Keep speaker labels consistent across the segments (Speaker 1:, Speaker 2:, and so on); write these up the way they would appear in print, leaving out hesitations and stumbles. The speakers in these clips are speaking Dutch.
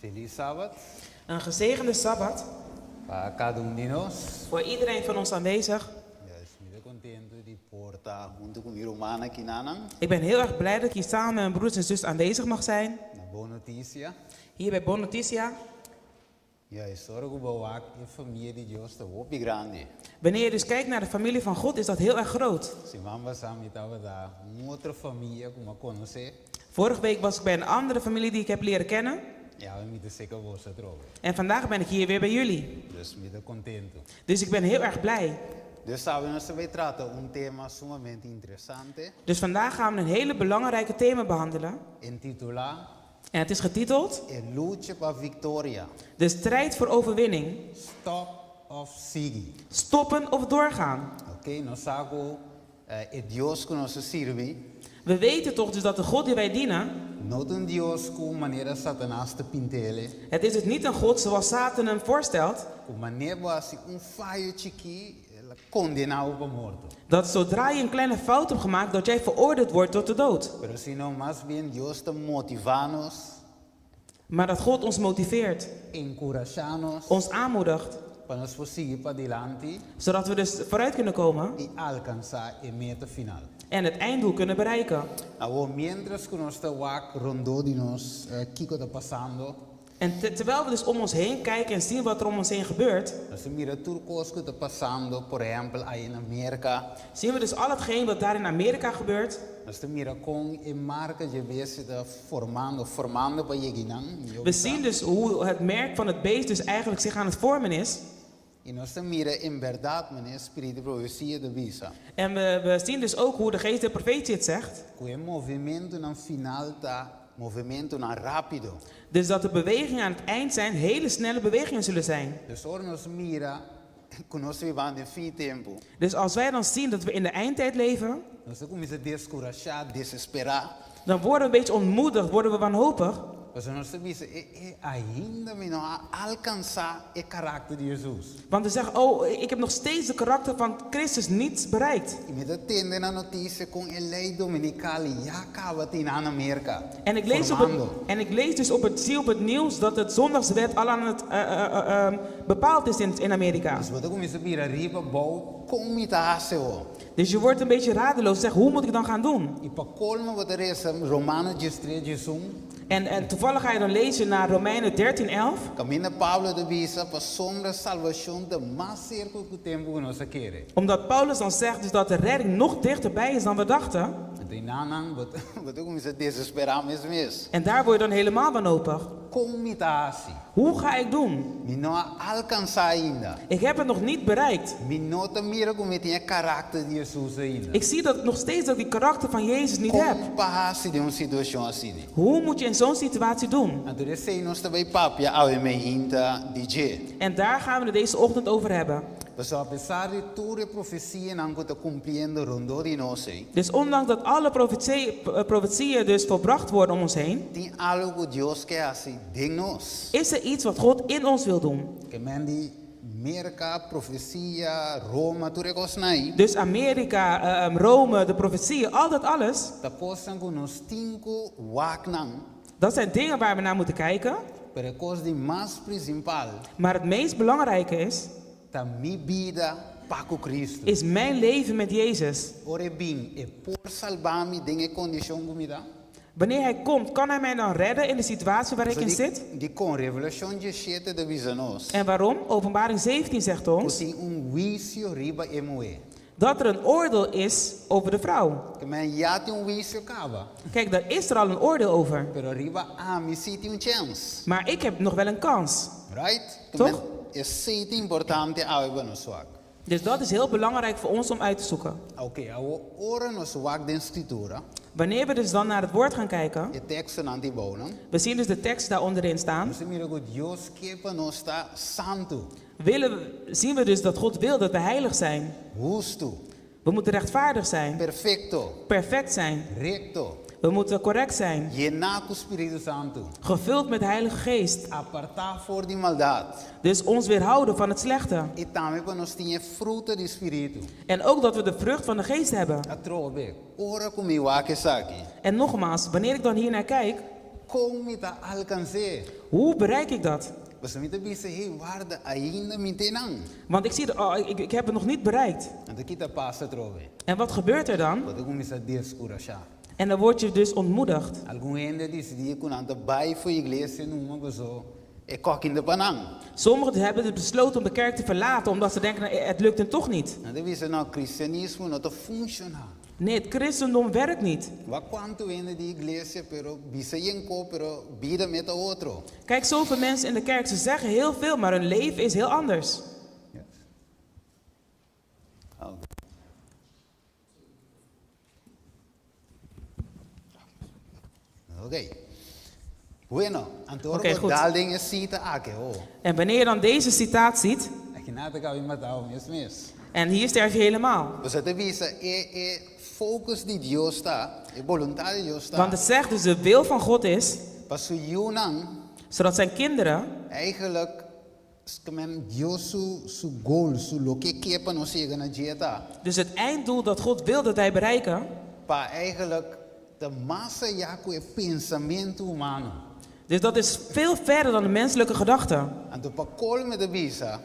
Speaker 1: Feliz Sabbat.
Speaker 2: Een gezegende Sabbat
Speaker 1: Para cada dinos.
Speaker 2: voor iedereen van ons aanwezig.
Speaker 1: Ja, is muito contento de porta junto com minha irmã aqui nanan.
Speaker 2: Ik ben heel erg blij dat ik hier samen met mijn broers en zus aanwezig mag zijn.
Speaker 1: Na boa notícia.
Speaker 2: Hier bij Bon Noticia.
Speaker 1: Ja, is orgo bawak in familie de Dios te hopi grande.
Speaker 2: Wanneer je dus kijkt naar de familie van God, is dat heel erg groot.
Speaker 1: Se mamba sami tava da outra família como conhecer.
Speaker 2: Vorige week was ik bij een andere familie die ik heb leren kennen.
Speaker 1: Ja, we moeten zeker você trovo.
Speaker 2: En vandaag ben ik hier weer bij jullie.
Speaker 1: Dus muito contento.
Speaker 2: Dus ik ben heel erg blij.
Speaker 1: Dus sabe, nós vai tratar tema sumamente interessante,
Speaker 2: Dus vandaag gaan we een hele belangrijke thema behandelen.
Speaker 1: intitulado
Speaker 2: En het is getiteld
Speaker 1: El lucha para victoria.
Speaker 2: De strijd voor overwinning.
Speaker 1: Stop of sigue.
Speaker 2: Stoppen of doorgaan.
Speaker 1: Ok, nós sago Deus que nós serve.
Speaker 2: We weten toch dus dat de God die wij dienen,
Speaker 1: Não um Deus com maneira Satanás te pintele.
Speaker 2: het is dus niet een God zoals Satan hem voorstelt.
Speaker 1: Com maneira assim falho chiqui, ela condenado para morto.
Speaker 2: Dat zodra je een kleine fout hebt gemaakt, dat jij veroordeeld wordt tot de dood.
Speaker 1: Pero se não mais bem Deus te motivar-nos,
Speaker 2: Maar dat God ons motiveert,
Speaker 1: encorajar-nos,
Speaker 2: ons aanmoedigt,
Speaker 1: para nós seguir para diante
Speaker 2: zodat we dus vooruit kunnen komen
Speaker 1: e alcançar a meta final.
Speaker 2: en het einddoel kunnen bereiken.
Speaker 1: Agora, mientras que nós estamos rondando de nós, que está passando,
Speaker 2: En terwijl we dus om ons heen kijken en zien wat er om ons heen gebeurt,
Speaker 1: nós mira tudo coisa que está passando, por exemplo, aí in América.
Speaker 2: zien we dus al hetgeen wat daar in Amerika gebeurt.
Speaker 1: Nós mira com a marca de vez está formando para chegar.
Speaker 2: We zien dus hoe het merk van het beest dus eigenlijk zich aan het vormen is.
Speaker 1: E nós mira em verdade, mas espírito de profecia de visa.
Speaker 2: En we zien dus ook hoe de geest der profetie het zegt.
Speaker 1: Que o movimento no final tá movimento na rápido.
Speaker 2: Dus dat de bewegingen aan het eind zijn, hele snelle bewegingen zullen zijn.
Speaker 1: Dus ora nós mira, que nós vivamos em fim tempo.
Speaker 2: Dus als wij dan zien dat we in de eindtijd leven,
Speaker 1: Nós começa a descorajar, desesperar.
Speaker 2: dan worden we een beetje ontmoedigd, worden we wanhopig.
Speaker 1: Mas nós sabemos ainda não alcançar o caráter de Jesus.
Speaker 2: Want we zeggen, oh, ik heb nog steeds de karakter van Christus niet bereikt.
Speaker 1: E me atende na notícia com a lei dominical já acaba in América.
Speaker 2: En ik lees dus op het nieuws dat het zondagswet al aan het bepaald is in Amerika.
Speaker 1: Dus wat começa a vir arriba, bom, como está seu?
Speaker 2: Dus je wordt een beetje radeloos, zeg, hoe moet ik dan gaan doen?
Speaker 1: E para colmo wat er is, Romanos 13:1.
Speaker 2: En toevallig ga je dan lezen naar Romeinen 13:11.
Speaker 1: Camina Pablo de visa para sombra salvação de mais cerca do tempo que nós queremos.
Speaker 2: Omdat Paulus dan zegt dus dat de redding nog dichterbij is dan we dachten.
Speaker 1: Então, wat começa a desesperar mesmo.
Speaker 2: En daar word je dan helemaal wanhopig.
Speaker 1: Como está assim?
Speaker 2: Hoe ga ik doen?
Speaker 1: Me não alcança ainda.
Speaker 2: Ik heb het nog niet bereikt.
Speaker 1: Me não te mira como tem o caráter de Jesus ainda.
Speaker 2: Ik zie dat nog steeds dat ik die karakter van Jezus niet heb.
Speaker 1: Como passa de situação assim?
Speaker 2: Hoe moet je in zo'n situatie doen?
Speaker 1: Então, sei nós também papia ao me hinta DJ.
Speaker 2: En daar gaan we het deze ochtend over hebben.
Speaker 1: Mas apesar de toda a profecia não está cumprindo rondou de nós,
Speaker 2: Dus ondanks dat alle profetieën dus volbracht worden om ons heen,
Speaker 1: tem algo Deus quer assim de nós.
Speaker 2: is er iets wat God in ons wil doen.
Speaker 1: Que mende Amerika, profecia, Roma, tudo coisa aí.
Speaker 2: Dus Amerika, Rome, de profetieën, al dat alles,
Speaker 1: Da coisa que nós tinko waknang,
Speaker 2: dat zijn dingen waar we naar moeten kijken.
Speaker 1: pero coisa de mais principal,
Speaker 2: Maar het meest belangrijke
Speaker 1: ta mi vida para Cristo.
Speaker 2: is mijn leven met Jezus.
Speaker 1: Ore bem, e por salvar-me de condição como dá.
Speaker 2: Wanneer Hij komt, kan Hij mij dan redden in de situatie waar ik in zit?
Speaker 1: De com Revelação 17 de visa nós.
Speaker 2: En waarom? Openbaring 17 zegt ons
Speaker 1: Tem juízo riba e moe.
Speaker 2: dat er een oordeel is over de vrouw.
Speaker 1: Que men já tem juízo acaba.
Speaker 2: Kijk, daar is er al een oordeel over.
Speaker 1: Pero riba a mi sí tem chance.
Speaker 2: Maar ik heb nog wel een kans.
Speaker 1: Right?
Speaker 2: Toch?
Speaker 1: Es zeer importante ao nos wak.
Speaker 2: Dus dat is heel belangrijk voor ons om uit te zoeken.
Speaker 1: Okay, ora nos wak de escritura.
Speaker 2: Wanneer we dus dan naar het woord gaan kijken,
Speaker 1: E texto não te bonan.
Speaker 2: we zien dus de tekst daar onderin staan,
Speaker 1: Você mira que Deus quer para nós estar santo,
Speaker 2: zien we dus dat God wil dat we heilig zijn.
Speaker 1: justo,
Speaker 2: We moeten rechtvaardig zijn,
Speaker 1: perfecto,
Speaker 2: perfect zijn.
Speaker 1: recto,
Speaker 2: We moeten correct zijn,
Speaker 1: llenar com o Espírito Santo,
Speaker 2: gevuld met de Heilige Geest.
Speaker 1: apartar voor de maldade.
Speaker 2: Dus ons weerhouden van het slechte.
Speaker 1: E também para nós ter fruto do Espírito.
Speaker 2: En ook dat we de vrucht van de Geest hebben.
Speaker 1: A trove, ora comigo aqui aqui.
Speaker 2: En nogmaals, wanneer ik dan hier naar kijk,
Speaker 1: como está alcançar?
Speaker 2: Hoe bereik ik dat?
Speaker 1: Você me disse, hey, waarde ainda me tem não.
Speaker 2: Want ik zie, ik heb het nog niet bereikt.
Speaker 1: Então aqui está passa trove.
Speaker 2: En wat gebeurt er dan?
Speaker 1: Quando começa a descurajar.
Speaker 2: En dan word je dus ontmoedigd.
Speaker 1: Algum ainda decidiu que não vai para a igreja numa pessoa é coquinho de banang.
Speaker 2: Sommigen hebben dus besloten om de kerk te verlaten omdat ze denken, het lukt hen toch niet.
Speaker 1: Então disse, não, cristianismo não está funcionando.
Speaker 2: Nee, het christendom werkt niet.
Speaker 1: Wat quanto ainda de igreja, pero bisa yenko, pero vida met outro.
Speaker 2: Kijk, zoveel mensen in de kerk, ze zeggen heel veel, maar hun leven is heel anders.
Speaker 1: Yes. Oké. Bueno,
Speaker 2: Oké, goed.
Speaker 1: daar dingen cita aqui, oh.
Speaker 2: En wanneer je dan deze citaat ziet,
Speaker 1: Aqui nada que eu matar mes.
Speaker 2: en hier sterf je helemaal.
Speaker 1: Você te visa focus de Deus está, voluntade de Deus está.
Speaker 2: Want het zegt dus de wil van God is,
Speaker 1: Para su Yunang,
Speaker 2: zodat zijn kinderen,
Speaker 1: eigenlijk, Deus su goal, su lo que quer para nós chegar na dieta.
Speaker 2: dus het einddoel dat God wil dat wij bereiken,
Speaker 1: Para eigenlijk de massa ja com o pensamento humano.
Speaker 2: dus dat is veel verder dan de menselijke gedachte.
Speaker 1: Então para colme de visa,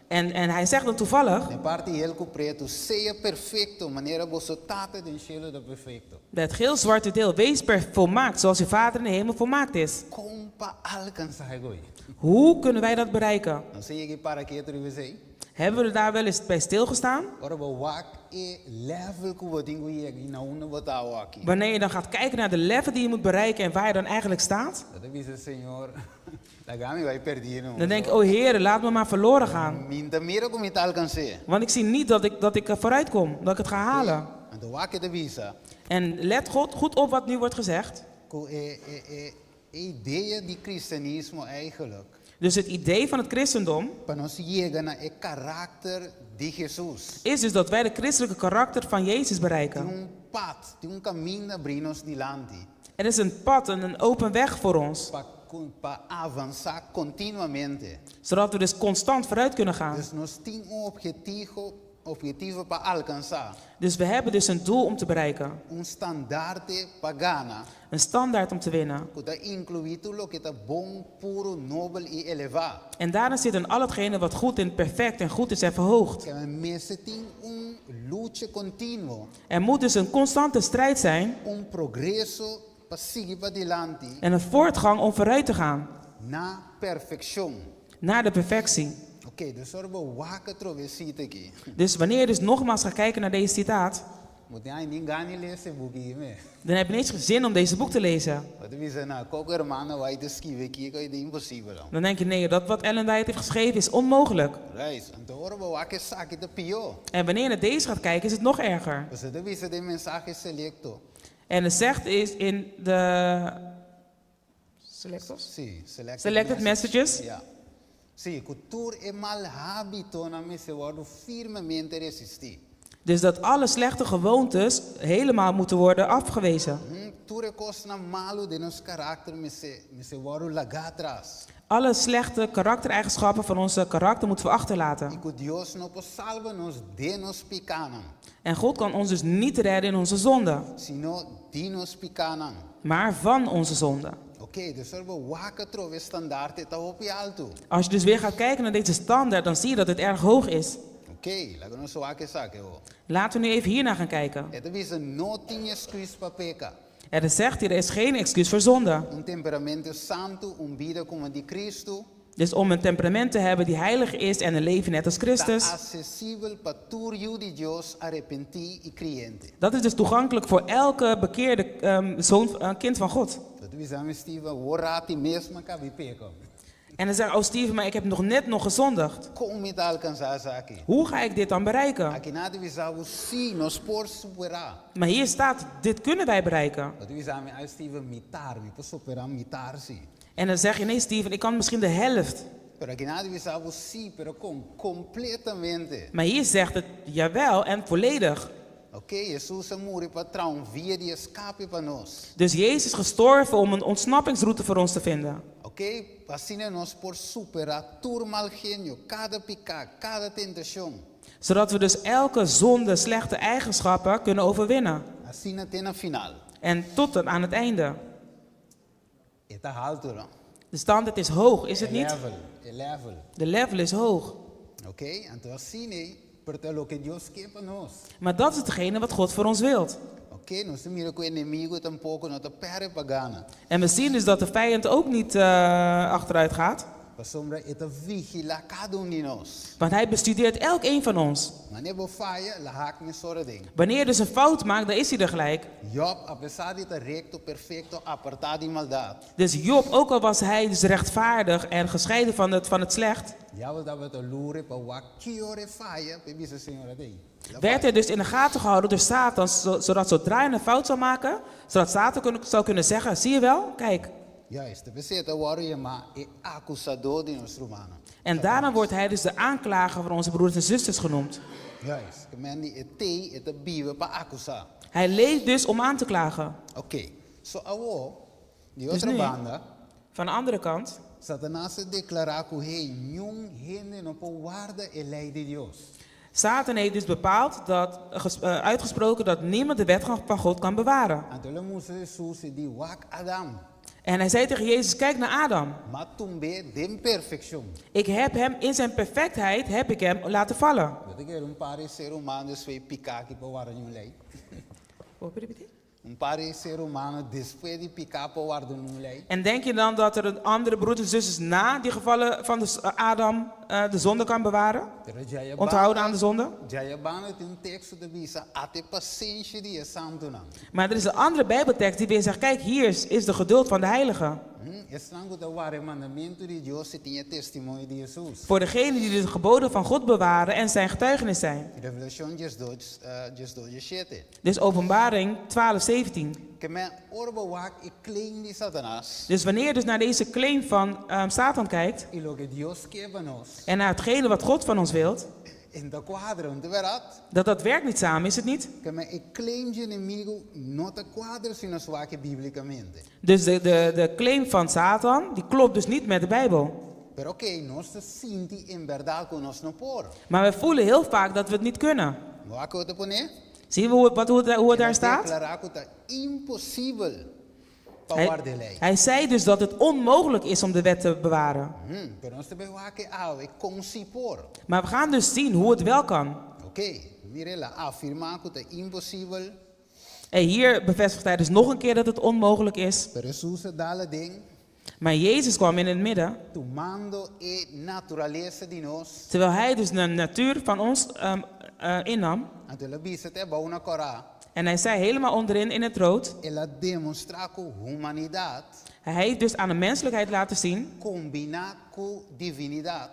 Speaker 2: En hij zegt dan toevallig,
Speaker 1: de parte heel completo, seja perfeito, maneira você tata de cielo de perfeito.
Speaker 2: het geel-zwarte deel, wees volmaakt zoals je Vader in de hemel volmaakt is.
Speaker 1: Como para alcançar isso?
Speaker 2: Hoe kunnen wij dat bereiken?
Speaker 1: Não sei que para que tu dizer.
Speaker 2: Hebben we er daar wel eens bij stilgestaan?
Speaker 1: Ora we wak level que we dingo hier na una botao aqui.
Speaker 2: Wanneer je dan gaat kijken naar de level die je moet bereiken en waar je dan eigenlijk staat,
Speaker 1: Dat is Senhor. Daar gaan we bij perdiendo.
Speaker 2: dan denk ik, oh Heer, laat me maar verloren gaan.
Speaker 1: Minta mira como está alcançar.
Speaker 2: Want ik zie niet dat ik vooruit kom, dat ik het ga halen.
Speaker 1: Então wak de visa.
Speaker 2: En let goed op wat nu wordt gezegd.
Speaker 1: Ideia de cristianismo eigenlijk.
Speaker 2: Dus het idee van het christendom
Speaker 1: Para nós chegar na karakter de Jesus.
Speaker 2: is dus dat wij de christelijke karakter van Jezus
Speaker 1: Tem
Speaker 2: bereiken.
Speaker 1: pad, tem caminho abrir nos dilante.
Speaker 2: Er is een pad en een open weg voor ons,
Speaker 1: Para avançar continuamente.
Speaker 2: zodat we dus constant vooruit kunnen gaan.
Speaker 1: Dus nós temos objetivo para alcançar.
Speaker 2: Dus we hebben dus een doel om te bereiken,
Speaker 1: Standaarde para ganhar.
Speaker 2: een standaard om te winnen.
Speaker 1: Que inclui tudo que está bom, puro, nobel e elevado.
Speaker 2: En daarin zit in al hetgene wat goed en perfect en goed is en verhoogd.
Speaker 1: Que mensen tem luta contínuo,
Speaker 2: Er moet dus een constante strijd zijn
Speaker 1: progresso para seguir para dilante
Speaker 2: en een voortgang om vooruit te gaan
Speaker 1: na perfeição.
Speaker 2: naar de perfectie.
Speaker 1: Oké, dus we waken trovesita aqui.
Speaker 2: Dus wanneer je dus nogmaals gaat kijken naar deze citaat,
Speaker 1: Moet jij niet gaan lezen boekje mee?
Speaker 2: dan heb je niet eens zin om deze boek te lezen.
Speaker 1: Wat we zeggen, nou, qualquer hermano vai te escrever aqui, que é impossível.
Speaker 2: Dan denk je, nee, dat wat Ellen White heeft geschreven is onmogelijk.
Speaker 1: Reis, então horen we waken zaken de pior.
Speaker 2: En wanneer je naar deze gaat kijken, is het nog erger.
Speaker 1: Dus dat is de mensagem selecto.
Speaker 2: En het zegt is in de
Speaker 1: Sim,
Speaker 2: selected messages.
Speaker 1: Ja. Sim, cultura é mal hábito na mesa, worden firmemente resistir.
Speaker 2: Dus dat alle slechte gewoontes helemaal moeten worden afgewezen.
Speaker 1: Tudo coisa malo de nos karakter, me worden lagar atrás.
Speaker 2: Alle slechte karaktereigenschappen van onze karakter moeten we achterlaten.
Speaker 1: E que Deus não pode salvar nos de nos picanam,
Speaker 2: En God kan ons dus niet redden in onze zonde,
Speaker 1: sino de nos picanam.
Speaker 2: maar van onze zonde.
Speaker 1: Oké, dus we waken trove standaard het op je alto.
Speaker 2: Als je dus weer gaat kijken naar deze standaard, dan zie je dat het erg hoog is.
Speaker 1: Oké, laten we zo waken zaken.
Speaker 2: Laten we nu even hiernaar gaan kijken.
Speaker 1: Het is een noting excuus para peca.
Speaker 2: Er zegt hier, er is geen excuus voor zonde.
Speaker 1: Temperamento santo, vida como de Cristo.
Speaker 2: Dus om een temperament te hebben die heilig is en een leven net als Christus.
Speaker 1: Acessível para todo de Deus arrepentir e criente.
Speaker 2: Dat is dus toegankelijk voor elke bekeerde kind van God.
Speaker 1: Dat we zeggen, Steven, worrati mesmo cabe peca.
Speaker 2: En dan zegt, oh Steven, maar ik heb nog gezondigd.
Speaker 1: Como me alcançar aqui?
Speaker 2: Hoe ga ik dit dan bereiken?
Speaker 1: Aqui nada we zeggen, sim, nós por superar.
Speaker 2: Maar hier staat, dit kunnen wij bereiken.
Speaker 1: Dat we zeggen, Steven, mitar, we por superar mitar sim.
Speaker 2: En dan zeg je, nee Steven, ik kan misschien de helft.
Speaker 1: Pero aqui nada we zeggen, sim, pero completamente.
Speaker 2: Maar hier zegt het, jawel en volledig.
Speaker 1: Oké, Jesus morreu para um via de escape para nós.
Speaker 2: Dus Jezus is gestorven om een ontsnappingsroute voor ons te vinden.
Speaker 1: Oké, assim nós por superar todo mal genio, cada pecado, cada tentação.
Speaker 2: Zodat we dus elke zonde, slechte eigenschappen kunnen overwinnen.
Speaker 1: Assim até na final.
Speaker 2: En tot aan het einde.
Speaker 1: Está alto, no?
Speaker 2: De standaard is hoog, is het niet?
Speaker 1: El level.
Speaker 2: De level is hoog.
Speaker 1: Ok? Entonces, assim, porque lo que Deus quer para nós.
Speaker 2: Maar dat is hetgene wat God voor ons wilt.
Speaker 1: Ok? Nós temos que o inimigo tampouco não te perde para ganhar.
Speaker 2: En we zien dus dat de vijand ook niet achteruit gaat.
Speaker 1: Para sombra, ele vigila cada de nós.
Speaker 2: Want hij bestudeert elk een van ons.
Speaker 1: Wanneer we falha, la haak me sorry ding.
Speaker 2: Wanneer je dus een fout maakt, dan is hij er gelijk.
Speaker 1: Job, apesar de ter recto, perfecto, apartado de maldade.
Speaker 2: Dus Job, ook al was hij dus rechtvaardig en gescheiden van het slecht,
Speaker 1: Ja, we dat te loeren, para wat kiore falha, para bisa senhora ding.
Speaker 2: werd hij dus in de gaten gehouden door Satan, zodat zodra hij een fout zou maken, zodat Satan zou kunnen zeggen, zie je wel, kijk.
Speaker 1: Juist, de bezette worden je maar een acusador de ons Romanen.
Speaker 2: En daarna wordt hij dus de aanklager van onze broeders en zusters genoemd.
Speaker 1: Juist, que men die het biwe para acusar.
Speaker 2: Hij leeft dus om aan te klagen.
Speaker 1: Ok, so awo, die
Speaker 2: Dus
Speaker 1: andere
Speaker 2: nu,
Speaker 1: banda,
Speaker 2: van de andere kant,
Speaker 1: Satanás se declara que hey, jong hende no po waarde e lei de Dios.
Speaker 2: Satan heeft dus bepaald, uitgesproken, dat niemand de wet van God kan bewaren.
Speaker 1: Antole moest Jesus die wak Adam,
Speaker 2: En hij zei tegen Jezus, kijk naar Adam.
Speaker 1: maar tumbe dem perfección.
Speaker 2: Ik heb hem in zijn perfectheid, heb ik hem laten vallen.
Speaker 1: Dat ik er een paar ser humano twee pikaki po waarde een lei. Een paar ser humano después die pikapo waarde een lei.
Speaker 2: En denk je dan dat er een andere broeders en zusters na die gevallen van Adam de zonde kan bewaren? Onthouden aan de zonde?
Speaker 1: Jayabana het een tekst te visa ate paciência die santunan.
Speaker 2: Maar er is een andere Bijbeltekst die weer zegt, kijk, hier is de geduld van de heilige.
Speaker 1: Estrango de ware mandamento de Dios se tinha testemunho de Jesus.
Speaker 2: Voor degenen die de geboden van God bewaren en zijn getuigenis zijn.
Speaker 1: Revelación 2:7.
Speaker 2: Dus Openbaring 12:17.
Speaker 1: Que men orbe wak e claim de Satanás.
Speaker 2: Dus wanneer je dus naar deze claim van Satan kijkt
Speaker 1: E lo que Dios quer van ons.
Speaker 2: en naar hetgene wat God van ons wilt,
Speaker 1: In de quadro, de verdad.
Speaker 2: dat werkt niet samen, is het niet?
Speaker 1: Que men e claim de inimigo no te quadra sino swake biblicamente.
Speaker 2: Dus de claim van Satan, die klopt dus niet met de Bijbel.
Speaker 1: Pero ok, nós te sinti in verdad con nos no por.
Speaker 2: Maar we voelen heel vaak dat we het niet kunnen.
Speaker 1: Wak te poner?
Speaker 2: Zien we hoe het daar staat?
Speaker 1: Declarar que tá impossível para guardar lei.
Speaker 2: Hij zei dus dat het onmogelijk is om de wet te bewaren.
Speaker 1: Pero nós te bewake ao e consipor.
Speaker 2: Maar we gaan dus zien hoe het wel kan.
Speaker 1: Ok, mire la afirma que tá impossível.
Speaker 2: En hier bevestigt hij dus nog een keer dat het onmogelijk is.
Speaker 1: Pero Jesus dá ding.
Speaker 2: Maar Jezus kwam in het midden,
Speaker 1: Tomando e natureza de nós.
Speaker 2: terwijl hij dus de natuur van ons innam.
Speaker 1: Então ela bisa te ba una cora.
Speaker 2: En hij zei helemaal onderin in het rood.
Speaker 1: Ela demonstra que humanidade
Speaker 2: Hij heeft dus aan de menselijkheid laten zien.
Speaker 1: combina com divinidade.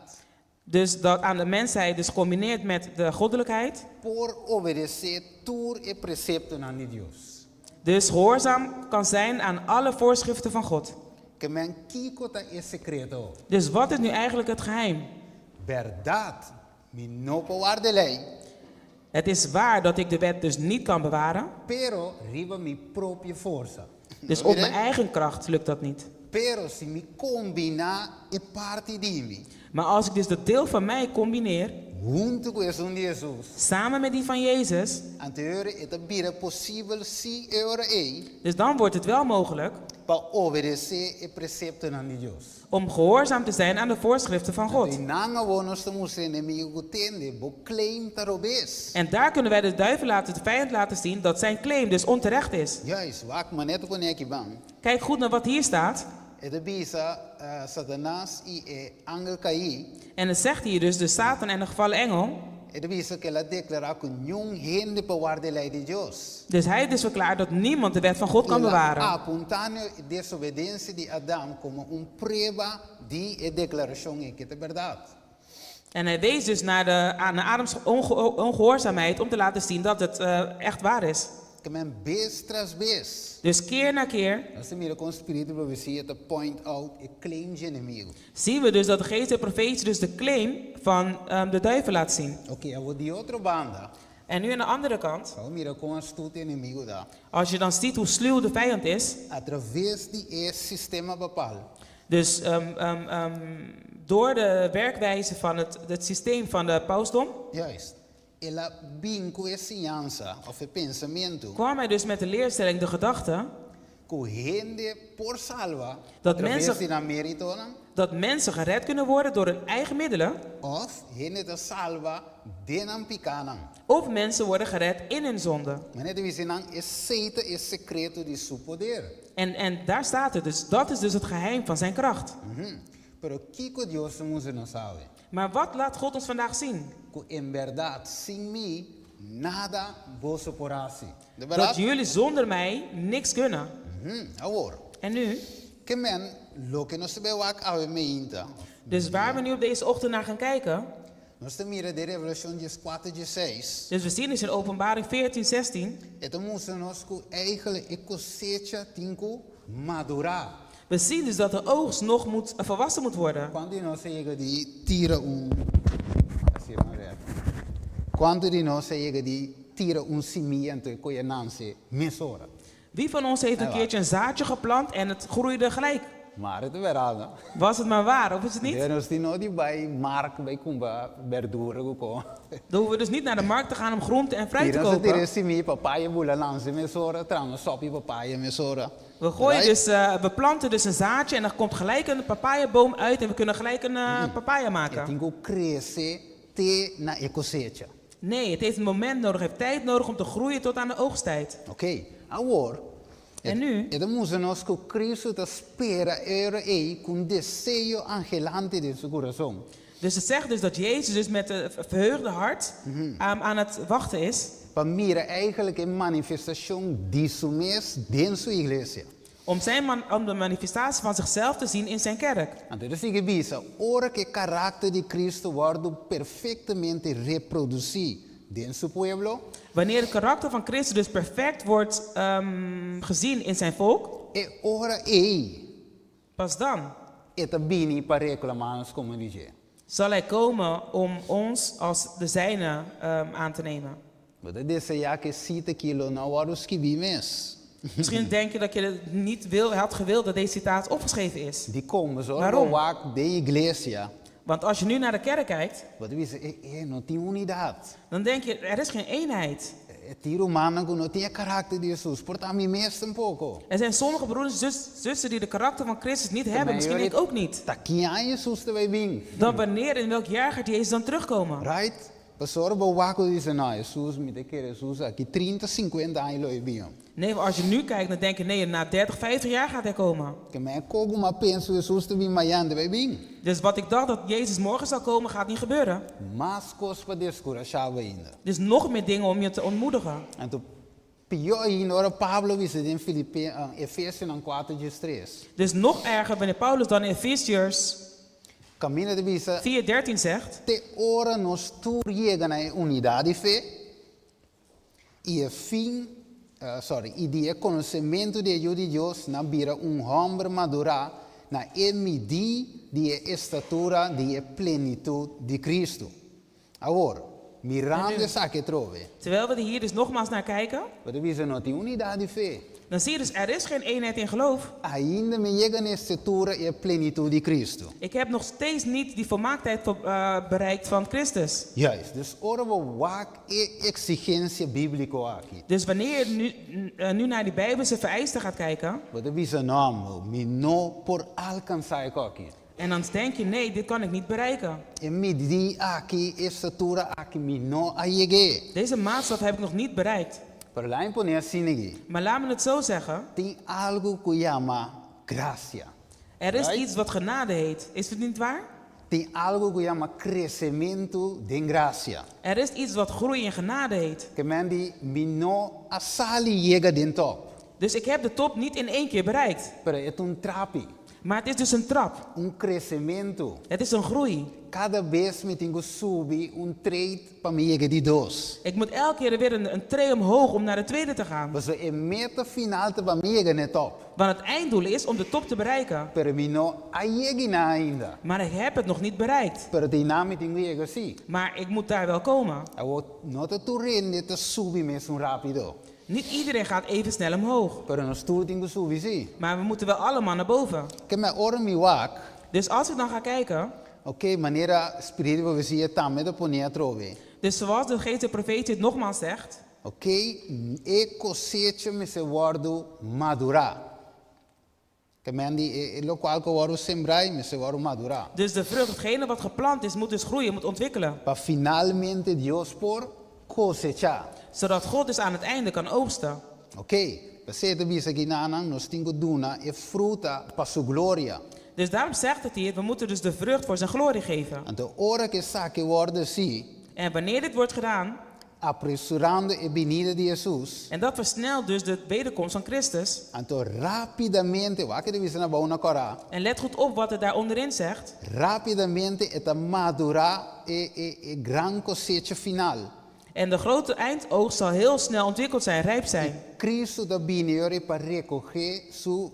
Speaker 2: Dus dat aan de mensheid dus combineert met de goddelijkheid.
Speaker 1: Por obedecer tour e precepto na de Deus.
Speaker 2: Dus gehoorzaam kan zijn aan alle voorschriften van God.
Speaker 1: Que men kiko ta e secreto.
Speaker 2: Dus wat is nu eigenlijk het geheim?
Speaker 1: Verdade, mi no po guarda lei.
Speaker 2: Het is waar dat ik de wet dus niet kan bewaren.
Speaker 1: Pero riba mi propria força.
Speaker 2: Dus op mijn eigen kracht lukt dat niet.
Speaker 1: Pero si mi combina e parte di mi.
Speaker 2: Maar als ik dus dat deel van mij combineer,
Speaker 1: Junto com Jesus.
Speaker 2: samen met die van Jezus,
Speaker 1: Anterior het bira possível si eura
Speaker 2: dus dan wordt het wel mogelijk
Speaker 1: para obedecer e precepto na Deus.
Speaker 2: om gehoorzaam te zijn aan de voorschriften van God.
Speaker 1: E nanga wonos estamos inimigo tende, bo claim tarobes.
Speaker 2: En daar kunnen wij de duivel de vijand laten zien dat zijn claim dus onterecht is.
Speaker 1: Juist, wak manet ko neki bang.
Speaker 2: Kijk goed naar wat hier staat.
Speaker 1: Het bisa Satanás e angel caí.
Speaker 2: En het zegt hier dus de Satan en de gevallen engel.
Speaker 1: Het bisa que ela declara que nenhum gente para guardar lei de Deus.
Speaker 2: Dus hij heeft dus verklaard dat niemand de wet van God kan bewaren.
Speaker 1: Apuntando desobediência de Adam como prova de declaração que é verdade.
Speaker 2: En hij wees dus naar Adams ongehoorzaamheid om te laten zien dat het echt waar is.
Speaker 1: Que men vez tras vez.
Speaker 2: Dus keer na keer
Speaker 1: Als je mira com o espírito de profecia te point out e claim de inimigo.
Speaker 2: zien we dus dat de geest der profetie dus de claim van de duivel laat zien.
Speaker 1: Ok, eu vou de outra banda.
Speaker 2: En nu aan de andere kant,
Speaker 1: Então mira com astuto inimigo da.
Speaker 2: als je dan ziet hoe sluw de vijand is,
Speaker 1: Através de esse sistema papal.
Speaker 2: dus door de werkwijze van het systeem van de pausdom,
Speaker 1: Juist. Ela vinco ensinança of pensamento
Speaker 2: kwam hij dus met de leerstelling, de gedachte, dat mensen gered kunnen worden door hun eigen middelen. Of mensen worden gered in hun zonde. En daar staat het dus. Dat is dus het geheim van zijn kracht. Maar wat laat God ons vandaag zien? Dat jullie zonder mij niks kunnen. En nu? Dus waar we nu op deze ochtend naar gaan kijken. Dus we zien dus in Openbaring 14, 16. We zien dus dat de oogst nog volwassen moet worden. Wie van ons heeft een keertje een zaadje geplant en het groeide gelijk? Was het maar waar, of is het niet? Dan hoeven we dus niet naar de markt te gaan om groente en fruit te kopen. We planten dus een zaadje en dan komt gelijk een papayaboom uit en we kunnen gelijk een papaya maken. Nee, het heeft een moment nodig, het heeft tijd nodig om te groeien tot aan de oogsttijd. En nu? Dus het zegt dus dat Jezus dus met een verheugde hart aan het wachten is. Om de manifestatie van zichzelf te zien in zijn kerk. Wanneer het karakter van Christus dus perfect wordt gezien in zijn volk. Pas dan zal hij komen om ons als de zijne aan te nemen. Misschien denk je dat je het niet had gewild dat deze citaat opgeschreven is. Waarom? Want als je nu naar de kerk kijkt, dan denk je, er is geen eenheid. Er zijn sommige broeders en zussen die de karakter van Christus niet hebben, misschien ik ook niet. Dan wanneer, in welk jaar gaat Jezus dan terugkomen?
Speaker 1: Right? Nee, als je nu kijkt, dan denk je, nee, na 30, 50 jaar gaat hij komen. Dus wat ik dacht dat Jezus morgen zou komen, gaat niet gebeuren. Dus nog meer dingen om je te ontmoedigen. Dus nog erger wanneer Paulus dan in Efesiërs 4:13 zegt. E de conhecimento de Deus na bira homem madurar na medida de estatura de plenitude de Cristo. Agora, mirando saque trove.
Speaker 2: Terwijl we hier dus nogmaals naar kijken. Dan zie je dus, er is geen eenheid in geloof. Ik heb nog steeds niet die volmaaktheid bereikt van Christus.
Speaker 1: Juist, dus dus wanneer je nu naar die Bijbelse vereisten gaat kijken. En dan denk je, nee, dit kan ik niet bereiken. Deze maatstaf heb ik nog niet bereikt. Maar laat me het zo zeggen. Er is iets wat genade heet. Is het niet waar? Er is iets wat groei in genade heet. Dus ik heb de top niet in één keer bereikt. Maar het is dus een trap. Het is een groei. Ik moet elke keer weer een tree omhoog om naar de tweede te gaan. Want het einddoel is om de top te bereiken. Maar ik heb het nog niet bereikt. Maar ik moet daar wel komen. Niet iedereen gaat even snel omhoog. Maar we moeten wel allemaal naar boven. Dus als ik dan ga kijken. Dus zoals de geest de profeet het nogmaals zegt. Que men die lo qual que waru sembrai, me se waru madura.
Speaker 2: Dus de vrucht, hetgene wat geplant is, moet dus groeien, moet ontwikkelen.
Speaker 1: Pa finalmente Dios por cosecha.
Speaker 2: Zodat God dus aan het einde kan oogsten.
Speaker 1: Ok, você te bisa que nanang nos tingo duna e fruta pa su gloria.
Speaker 2: Dus daarom zegt het hier, we moeten dus de vrucht voor zijn glorie geven.
Speaker 1: En de ora que sake worden si,
Speaker 2: En wanneer dit wordt gedaan,
Speaker 1: apresurando e venida de Jesus,
Speaker 2: en dat versnelt dus de wederkomst van Christus.
Speaker 1: então rapidamente, wa que devisa na bauna cora,
Speaker 2: En let goed op wat het daar onderin zegt.
Speaker 1: rapidamente eta madura e gran cosecha final.
Speaker 2: En de grote eindoogst zal heel snel ontwikkeld zijn, rijp zijn.
Speaker 1: Cristo da biniore para recoger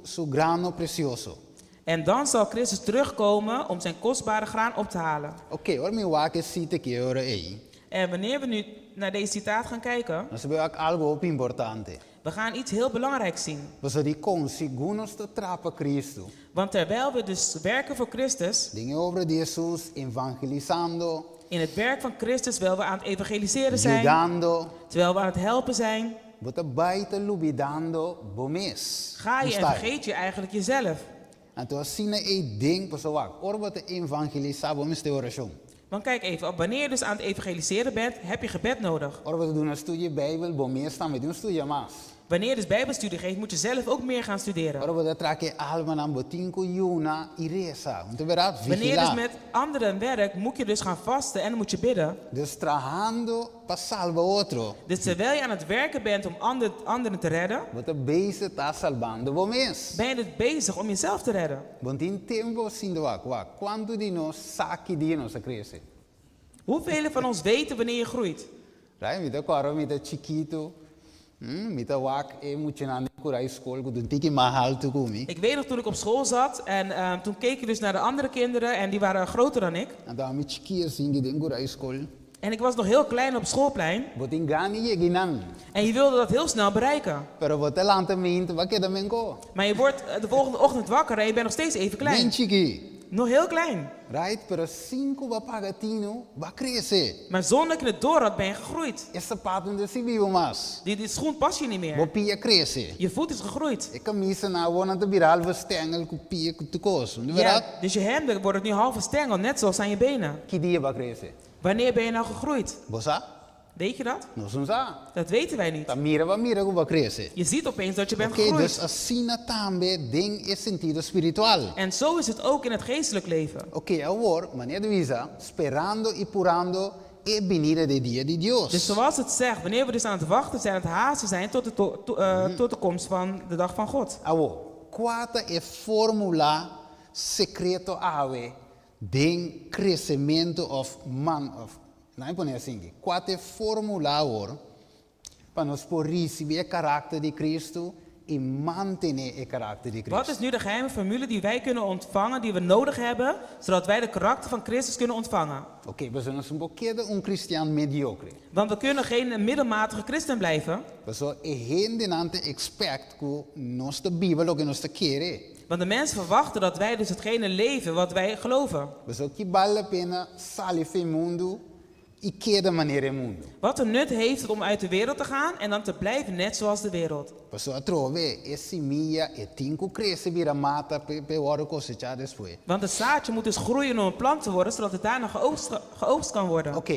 Speaker 1: su grano precioso.
Speaker 2: En dan zal Christus terugkomen om zijn kostbare graan op te halen.
Speaker 1: Ok, ora mi wa que cita que ora ei.
Speaker 2: En wanneer we nu naar deze citaat gaan kijken,
Speaker 1: Nós vemos algo op importante.
Speaker 2: we gaan iets heel belangrijks zien.
Speaker 1: Você de conseguimos te trapa Cristo.
Speaker 2: Want terwijl we dus werken voor Christus,
Speaker 1: Dinge obra de Jesus evangelizando,
Speaker 2: in het werk van Christus, terwijl we aan het evangeliseren zijn,
Speaker 1: ajudando,
Speaker 2: terwijl we aan het helpen zijn,
Speaker 1: bota baita lubidando bomes.
Speaker 2: ga je en vergeet je eigenlijk jezelf.
Speaker 1: Então assim é ding, pessoal, ora bota evangelizar bomes de oração.
Speaker 2: Want kijk even, wanneer je dus aan het evangeliseren bent, heb je gebed nodig.
Speaker 1: Ora bota doen een studie Bijbel, bomes também doen studie mas.
Speaker 2: Wanneer je dus bijbelstudie geeft, moet je zelf ook meer gaan studeren.
Speaker 1: Ora bota traque alma na botinco yuna iresa. Então verá
Speaker 2: Wanneer je dus
Speaker 1: vigilar.
Speaker 2: met anderen werkt, moet je dus gaan vasten en dan moet je bidden.
Speaker 1: Dus trabajando para salvar outro.
Speaker 2: Dus terwijl je aan het werken bent om anderen te redden,
Speaker 1: Bota bezig tá salvando bomes.
Speaker 2: ben je dus bezig om jezelf te redden.
Speaker 1: Bom, tem tempo assim do aqua. Quanto de nós saque de nós a crescer?
Speaker 2: Hoeveel van ons weten wanneer je groeit?
Speaker 1: Right? Mita coro, mita chiquito. Mita wak e muito na curai school, que doen tiki mahal tu kumi.
Speaker 2: Ik weet nog toen ik op school zat en toen keek je dus naar de andere kinderen en die waren groter dan ik.
Speaker 1: En dan met chiquia singi den curai school.
Speaker 2: En ik was nog heel klein op het schoolplein
Speaker 1: Botin gani ye ginan.
Speaker 2: en je wilde dat heel snel bereiken.
Speaker 1: Pero bote lante mint, wat ke da menko?
Speaker 2: Maar je wordt de volgende ochtend wakker en je bent nog steeds even
Speaker 1: Ben
Speaker 2: klein.
Speaker 1: chiqui.
Speaker 2: Nog heel klein.
Speaker 1: Right? Pero cinco va pagatino, va crescer.
Speaker 2: Maar zonder dat je het door had, ben je gegroeid.
Speaker 1: Essa pato de si vivo mas.
Speaker 2: Die schoen past je niet meer.
Speaker 1: Bopia crescer.
Speaker 2: Je voet is gegroeid.
Speaker 1: E camisa na wona te viral we stengel ku pia ku tu koso.
Speaker 2: Ja,
Speaker 1: Verdade?
Speaker 2: dus je hemden worden nu halve stengel, net zoals aan je benen.
Speaker 1: Que dia va crescer?
Speaker 2: Wanneer ben je nou gegroeid?
Speaker 1: Bosa?
Speaker 2: Weet je dat?
Speaker 1: Nós não sabe.
Speaker 2: Dat weten wij niet.
Speaker 1: Tá mira que vai crescer.
Speaker 2: Je ziet opeens dat je bent
Speaker 1: Ok, dus
Speaker 2: gegroeid.
Speaker 1: assim também tem esse sentido espiritual.
Speaker 2: En zo is het ook in het geestelijk leven.
Speaker 1: Ok, agora, maneira de visa, esperando e purando a venida de dia de Deus.
Speaker 2: Dus zoals het zegt, wanneer we dus aan het wachten zijn, aan het haasten zijn tot de komst van de dag van God.
Speaker 1: Agora, qual é a fórmula secreto ave de crescimento of man of não é poner assim, qual é a fórmula agora para nós por receber o caráter de Cristo e manter o caráter de
Speaker 2: Wat is
Speaker 1: Cristo?
Speaker 2: nu de geheime formule die wij kunnen ontvangen, die we nodig hebben, zodat wij de karakter van Christus kunnen ontvangen?
Speaker 1: Ok, we zijn een beetje cristiano mediocre.
Speaker 2: Want we kunnen geen middelmatige christen blijven.
Speaker 1: Pessoal, é gente não expect que nós da Bíblia o que nós queremos.
Speaker 2: Want de mensen verwachten dat wij dus hetgene leven wat wij geloven.
Speaker 1: Pessoal, que vale a pena sair do mundo e queda maneira o mundo.
Speaker 2: Wat een nut heeft het om uit de wereld te gaan en dan te blijven net zoals de wereld.
Speaker 1: Pessoal, trove, esse minha é tinco cresce vira mata pe hora cosechar depois.
Speaker 2: Want het zaadje moet dus groeien om een plant te worden, zodat het daarna geoogst kan worden.
Speaker 1: Ok,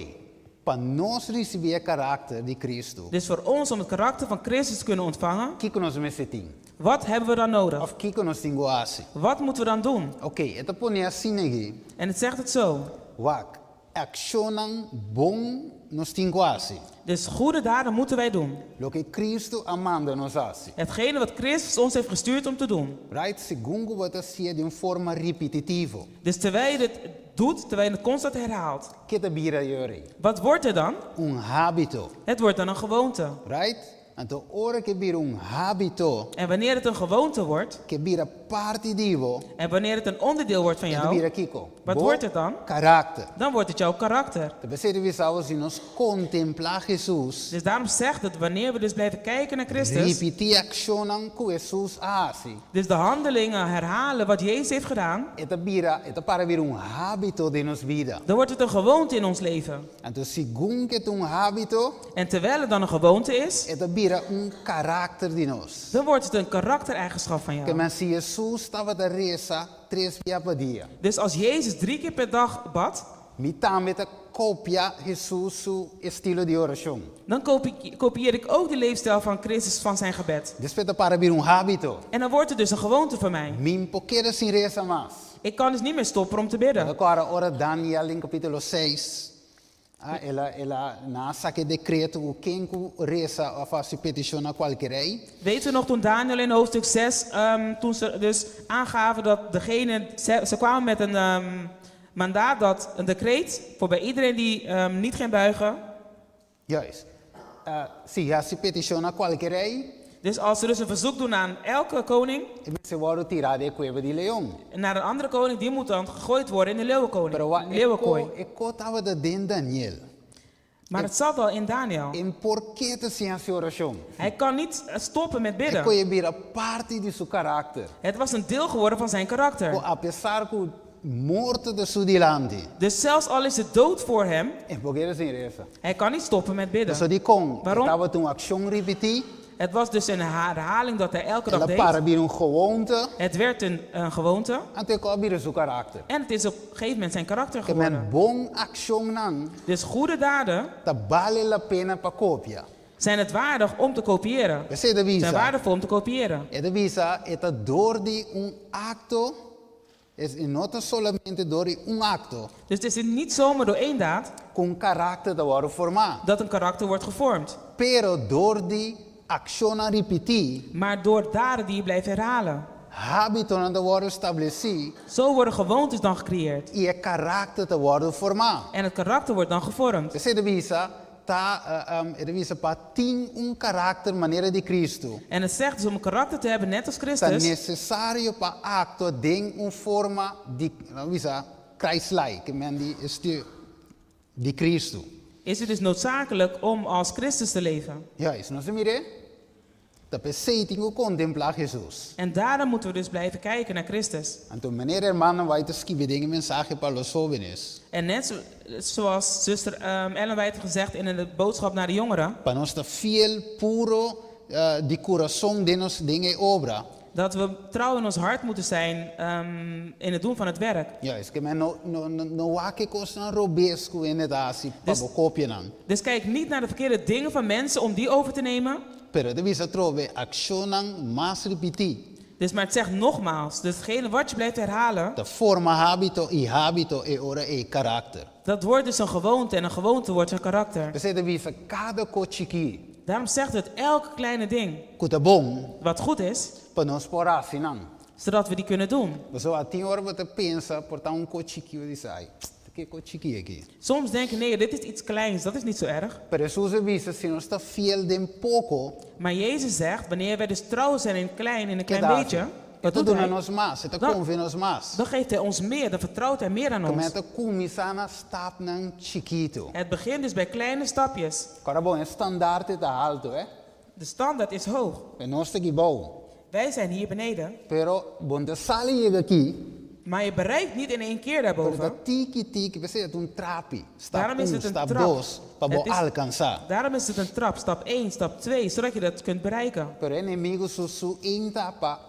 Speaker 1: para nós receber o caráter de Cristo,
Speaker 2: Dus voor ons om het karakter van Christus te kunnen ontvangen,
Speaker 1: o que nós necessitamos?
Speaker 2: wat hebben we dan nodig?
Speaker 1: Of o que nós temos que fazer?
Speaker 2: Wat moeten we dan doen?
Speaker 1: Ok, então põe assim aqui,
Speaker 2: En het zegt het zo.
Speaker 1: wak, accionam bom nós temos que fazer.
Speaker 2: Dus goede daden moeten wij doen.
Speaker 1: Lo que Cristo amanda nós fazer.
Speaker 2: Hetgene wat Christus ons heeft gestuurd om te doen.
Speaker 1: Right? Segundo wat sia de forma repetitiva.
Speaker 2: Dus terwijl je dit doet, terwijl je het constant herhaalt.
Speaker 1: Que te bira yore?
Speaker 2: Wat wordt er dan?
Speaker 1: Habito.
Speaker 2: Het wordt dan een gewoonte.
Speaker 1: Right? Então, ora que vira habito,
Speaker 2: En wanneer het een gewoonte wordt,
Speaker 1: que vira parte divo,
Speaker 2: en wanneer het een onderdeel wordt van
Speaker 1: que
Speaker 2: jou,
Speaker 1: vira Kiko.
Speaker 2: wat wordt het dan?
Speaker 1: Carácter.
Speaker 2: Dan wordt het jouw karakter.
Speaker 1: De beseerde we zouden zien ons contemplar Jesus.
Speaker 2: Dus daarom zegt het, wanneer we dus blijven kijken naar Christus,
Speaker 1: Repetir accionam que Jesus hace.
Speaker 2: dus de handelingen herhalen wat Jezus heeft gedaan,
Speaker 1: Eta para vir habito de nos vida.
Speaker 2: dan wordt het een gewoonte in ons leven.
Speaker 1: Então, segundo que habito,
Speaker 2: En terwijl het dan een gewoonte is,
Speaker 1: eta vira vira karakter de nós.
Speaker 2: Dan wordt het een karaktereigenschap van
Speaker 1: Que
Speaker 2: jou.
Speaker 1: men se Jesus estava da reza 3 vezes per dia.
Speaker 2: Dus als Jezus 3 keer per dag bad,
Speaker 1: Me também te copia Jesus su estilo de oração.
Speaker 2: dan kopieer ik ook de leefstijl van Christus van zijn gebed.
Speaker 1: Después para vir habito.
Speaker 2: En dan wordt het dus een gewoonte voor mij.
Speaker 1: Min poqueira sin reza mais.
Speaker 2: Ik kan dus niet meer stoppen om te bidden.
Speaker 1: Agora ora Daniel in capítulo 6. Ela na saque decreto o quem reza of faz petição a qualquer rei.
Speaker 2: Weet u nog toen Daniel in hoofdstuk 6, toen ze dus aangaven dat degene, ze kwamen met een mandaat, dat een decreet voor bij iedereen die niet ging buigen.
Speaker 1: Juist. Se a petição a qualquer rei,
Speaker 2: Dus als ze dus een verzoek doen aan elke koning,
Speaker 1: se worden tirado de cueva de leão.
Speaker 2: en naar een andere koning, die moet dan gegooid worden in de
Speaker 1: Pero
Speaker 2: leeuwenkooi.
Speaker 1: eu estava de Daniel.
Speaker 2: Maar het zat al in Daniel.
Speaker 1: En por que te sem a oração?
Speaker 2: Hij kan niet stoppen met
Speaker 1: É
Speaker 2: bidden.
Speaker 1: que vira parte de seu caráter.
Speaker 2: Het was een deel geworden van zijn karakter.
Speaker 1: Apesar que morte de seu dilante.
Speaker 2: Dus zelfs al is het dood voor hem,
Speaker 1: En porque sem reza.
Speaker 2: hij kan niet stoppen met bidden.
Speaker 1: So die kon,
Speaker 2: Waarom?
Speaker 1: estava toen acção repetir.
Speaker 2: Het was dus een herhaling dat hij elke dag
Speaker 1: Ela
Speaker 2: deed.
Speaker 1: para vir gewoonte.
Speaker 2: Het werd een gewoonte.
Speaker 1: Até que vira seu caráter.
Speaker 2: En het is op een gegeven moment zijn karakter
Speaker 1: Que men
Speaker 2: geworden.
Speaker 1: bom acção nan,
Speaker 2: Dus goede daden
Speaker 1: ta vale la pena para cópia.
Speaker 2: zijn het waardig om te kopiëren.
Speaker 1: Você de
Speaker 2: Zijn
Speaker 1: visa.
Speaker 2: waardevol om te kopiëren.
Speaker 1: É de visa, é door de acto. Es não solamente door de acto.
Speaker 2: Dus het is niet zomaar door één daad
Speaker 1: Com caráter de worden formado.
Speaker 2: dat een karakter wordt gevormd.
Speaker 1: Pero door de acción a repetir.
Speaker 2: Maar door daden die je blijft herhalen.
Speaker 1: Hábitos te worden estabelecidos.
Speaker 2: Zo worden gewoontes dan gecreëerd.
Speaker 1: E é caráter te worden formado.
Speaker 2: En het karakter wordt dan gevormd.
Speaker 1: Você de visa, de visa para ter caráter maneira de Cristo.
Speaker 2: En het zegt dus om een karakter te hebben net als
Speaker 1: É
Speaker 2: Christus.
Speaker 1: necessário para acto de forma de, visa, Christ-like, de Cristo.
Speaker 2: Is het dus noodzakelijk om als Christus te leven.
Speaker 1: Ja, isso não se mire. Dat bezetting contemplar Jesus.
Speaker 2: En daarom moeten we dus blijven kijken naar Christus.
Speaker 1: Então, meneer hermano, vai te escrever een mensagem para os jovens.
Speaker 2: En net zoals zuster Ellen White heeft gezegd in de boodschap naar de jongeren.
Speaker 1: Para nós estar fiel, puro, de coração de nos dingen obra.
Speaker 2: Dat we trouw in ons hart moeten zijn in het doen van het werk.
Speaker 1: Ja, is que men no há que coisa robesco en het asi para copiar.
Speaker 2: Dus kijk niet naar de verkeerde dingen van mensen om die over te nemen.
Speaker 1: Pero de visa trove accionan más repetir.
Speaker 2: Dus maar het zegt nogmaals, dus hetgene wat je blijft herhalen,
Speaker 1: De forma habito e ora e karakter.
Speaker 2: dat wordt dus een gewoonte en een gewoonte wordt een karakter.
Speaker 1: Você de visa cada cochiqui.
Speaker 2: Daarom zegt het elke kleine ding
Speaker 1: Kuta bom
Speaker 2: wat goed is,
Speaker 1: para nós por assinan.
Speaker 2: zodat we die kunnen doen.
Speaker 1: Você a tem hora você pensa portar cochiqui e diz ai, que cochiqui aqui.
Speaker 2: Soms denken nee, dit is iets kleins, dat is niet zo erg.
Speaker 1: Pero Jesus visa se nós está fiel de pouco,
Speaker 2: Maar Jezus zegt, wanneer wij dus trouw zijn in een klein
Speaker 1: dá.
Speaker 2: beetje, wat
Speaker 1: Itu
Speaker 2: doet
Speaker 1: dona
Speaker 2: hij?
Speaker 1: nós mais, está
Speaker 2: Dan-
Speaker 1: convém nós mais.
Speaker 2: Dan geeft hij ons meer, dan vertrouwt hij meer aan ons.
Speaker 1: Começa começar na stap nan chiquito.
Speaker 2: Het begint dus bij kleine stapjes.
Speaker 1: Agora bom, é standaard está alto,
Speaker 2: De standaard is hoog.
Speaker 1: É nós te bom.
Speaker 2: Wij zijn hier beneden,
Speaker 1: Pero bom de sali chega aqui,
Speaker 2: maar je bereikt niet in één keer
Speaker 1: pero
Speaker 2: daarboven.
Speaker 1: da tiki, você é trapi. Stap
Speaker 2: Daarom is het een
Speaker 1: stap
Speaker 2: trap.
Speaker 1: 2, para
Speaker 2: Het
Speaker 1: bom
Speaker 2: is-
Speaker 1: alcançar.
Speaker 2: Daarom is het een trap, stap 1, stap 2, zodat je dat kunt bereiken.
Speaker 1: Pero inimigo su entra para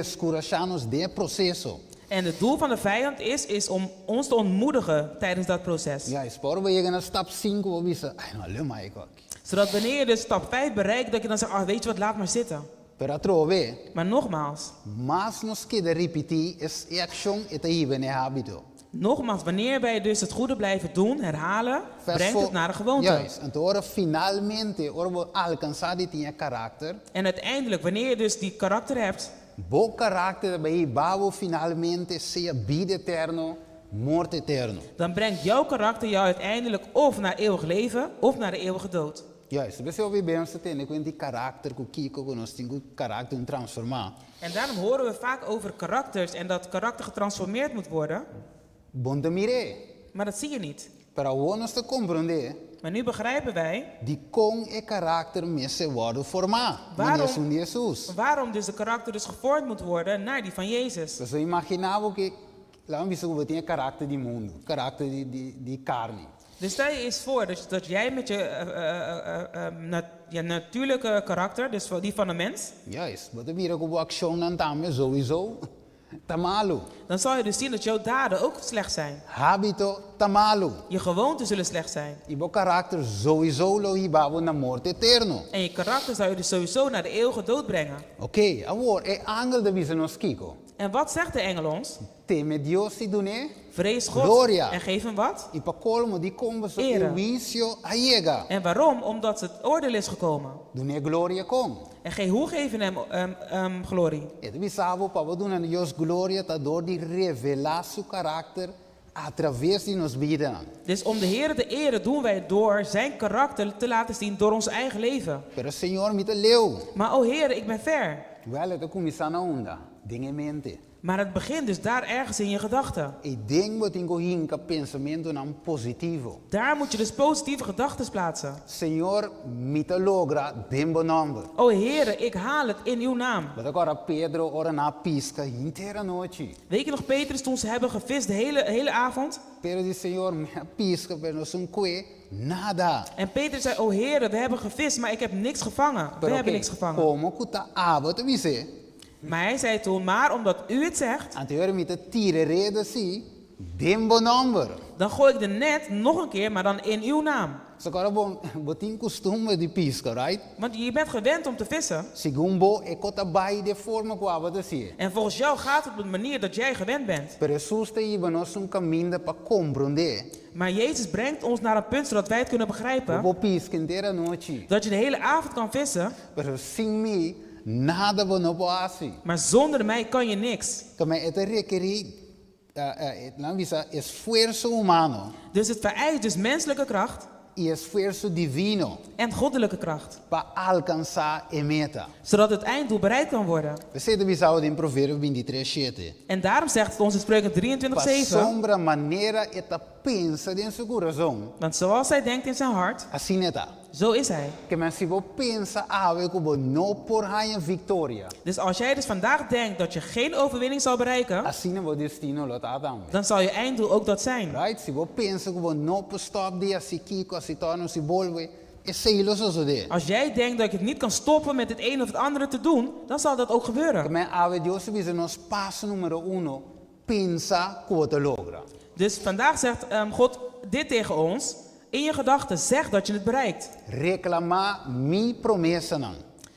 Speaker 1: descorajar-nos de processo.
Speaker 2: En het doel van de vijand is om ons te ontmoedigen tijdens dat proces.
Speaker 1: Ja, espero we chegar na stap 5, we bisa, ai, não leu mais aqui.
Speaker 2: Zodat wanneer je dus stap 5 bereikt, dat je dan zegt, ah, weet je wat, laat maar zitten.
Speaker 1: Pero trove,
Speaker 2: Maar nogmaals,
Speaker 1: mas nos queda repetir es action eta even habito.
Speaker 2: nogmaals, wanneer wij dus het goede blijven doen, herhalen, brengt het naar de gewoonte.
Speaker 1: Juist, então finalmente, ora we alcançar die tinha caráter.
Speaker 2: En uiteindelijk, wanneer je dus die karakter hebt,
Speaker 1: Bom caráter bij babo finalmente seja vida eterno, morte eterno.
Speaker 2: dan brengt jouw karakter jou uiteindelijk of naar eeuwig leven, of naar de eeuwige dood.
Speaker 1: Juist, se você vivemos tem com die caráter com Kiko que nós temos caráter transformar.
Speaker 2: En daarom horen we vaak over karakters en dat karakter getransformeerd moet worden.
Speaker 1: Bom de mire,
Speaker 2: Maar dat zie je niet.
Speaker 1: para o nos te compreender,
Speaker 2: Maar nu begrijpen wij
Speaker 1: die com e caráter se worden formar.
Speaker 2: Waarom?
Speaker 1: Wanneer Jesus.
Speaker 2: waarom dus de karakter dus gevormd moet worden naar die van Jezus.
Speaker 1: Você imaginava que lá we tinha caráter de mundo, caráter de carne.
Speaker 2: Dus stel je eens voor dat jij met je natuurlijke karakter, dus die van de mens,
Speaker 1: Juist. Wat de bira kubo action dan tame sowieso tamalu.
Speaker 2: dan zal je dus zien dat jouw daden ook slecht zijn.
Speaker 1: Habito tamalu.
Speaker 2: Je gewoonten zullen slecht zijn.
Speaker 1: Ibo karakter sowieso lo hibabo na morte eterno.
Speaker 2: En je karakter zal je dus sowieso naar de eeuwige dood brengen.
Speaker 1: Oké, amor, angel de bisenos kiko.
Speaker 2: En wat zegt de engel ons?
Speaker 1: Teme Dios si dune.
Speaker 2: Vrees God
Speaker 1: Gloria.
Speaker 2: en geef hem wat?
Speaker 1: Ipa colmo di combo so
Speaker 2: Ere.
Speaker 1: juicio ayega.
Speaker 2: En waarom? Omdat het oordeel is gekomen.
Speaker 1: Dune gloria com.
Speaker 2: En hoe geven hem glorie?
Speaker 1: Et bisavo pavo dune Dios gloria ta door di revela su karakter através di nos vida.
Speaker 2: Dus om de Heer te eren doen wij door zijn karakter te laten zien door ons eigen leven.
Speaker 1: Pero Señor mi te leo.
Speaker 2: Maar o Heer, ik ben ver.
Speaker 1: Wel te kumisana onda. Dinge mente.
Speaker 2: Maar het begint dus daar ergens in je gedachten.
Speaker 1: E ding wat ingo hinka pensamento nam positivo.
Speaker 2: Daar moet je dus positieve gedachten plaatsen.
Speaker 1: Señor mi te logra dembo number.
Speaker 2: O Heer, ik haal het in uw naam.
Speaker 1: Wat agora Pedro ora na pisca inteira noite.
Speaker 2: Weet je nog, Petrus, toen ze hebben gevist de hele avond?
Speaker 1: Pero di Señor mi pisca pero no son que nada.
Speaker 2: En Petrus zei, o Heer, we hebben gevist, maar ik heb niks gevangen. We
Speaker 1: Pero
Speaker 2: hebben niks gevangen.
Speaker 1: como kuta abo te vise.
Speaker 2: Maar hij zei toen, maar omdat u het zegt,
Speaker 1: Anterior mi te tire rede si dembo number.
Speaker 2: dan gooi ik de net nog een keer, maar dan in uw naam.
Speaker 1: So agora botin costume di pisca, right?
Speaker 2: Want je bent gewend om te vissen.
Speaker 1: Segundo e kota bai de forma ko abo te si.
Speaker 2: En volgens jou gaat het op de manier dat jij gewend bent.
Speaker 1: Pero Jesus te ibanos un caminho para compreender.
Speaker 2: Maar Jezus brengt ons naar een punt zodat wij het kunnen begrijpen.
Speaker 1: Bo pisca inteira noite.
Speaker 2: Dat je de hele avond kan vissen,
Speaker 1: Pero sin mi nada bo no poasi.
Speaker 2: maar zonder mij kan je niks.
Speaker 1: Kami ete requeri lang visa esfuerzo humano
Speaker 2: Dus het vereist dus menselijke kracht
Speaker 1: y esfuerzo divino
Speaker 2: en goddelijke kracht.
Speaker 1: para alcançar a meta.
Speaker 2: Zodat het einddoel bereikt kan worden.
Speaker 1: We zeiden we zouden in Proverbio 23:7.
Speaker 2: En daarom zegt het ons in Spreuken
Speaker 1: Pa
Speaker 2: 23:7.
Speaker 1: sombra maneira eta pensa de seu coração.
Speaker 2: Want zoals hij denkt in zijn hart,
Speaker 1: Assim neta.
Speaker 2: zo is hij.
Speaker 1: Que men se vo pensa ave como no por haia victoria.
Speaker 2: Dus als jij dus vandaag denkt dat je geen overwinning zal bereiken,
Speaker 1: Assim vo destino lot adam.
Speaker 2: dan zal je einddoel ook dat zijn.
Speaker 1: Right? Se vo pensa como no por stop dia se kiko se torna se volve. É sei so de.
Speaker 2: Als jij denkt dat je het niet kan stoppen met het een of het andere te doen, dan zal dat ook
Speaker 1: Que
Speaker 2: gebeuren.
Speaker 1: men ave Deus visa nos passo número 1 pensa como te logra.
Speaker 2: Dus vandaag zegt God dit tegen ons. In je gedachten zeg dat je het bereikt.
Speaker 1: Reclamar mi promessa não.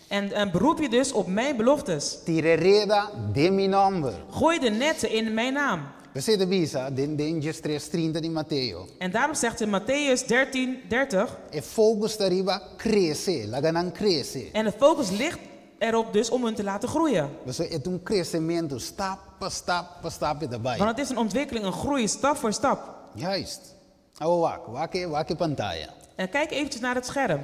Speaker 2: En beroep je dus op mijn beloftes.
Speaker 1: Tire reda de mi number.
Speaker 2: Gooi de netten in mijn naam.
Speaker 1: Você te visa den 3:30 de Mateo.
Speaker 2: En daarom zegt in Matthäus 13:30.
Speaker 1: E fogo arriba cresce, la ganan cresce.
Speaker 2: En de focus ligt erop dus om hun te laten groeien.
Speaker 1: Você é crescimento, stap per stap erbij.
Speaker 2: Want het is een ontwikkeling, een groei, stap voor stap.
Speaker 1: Juist. Wake pantalla.
Speaker 2: En kijk eventjes naar het scherm.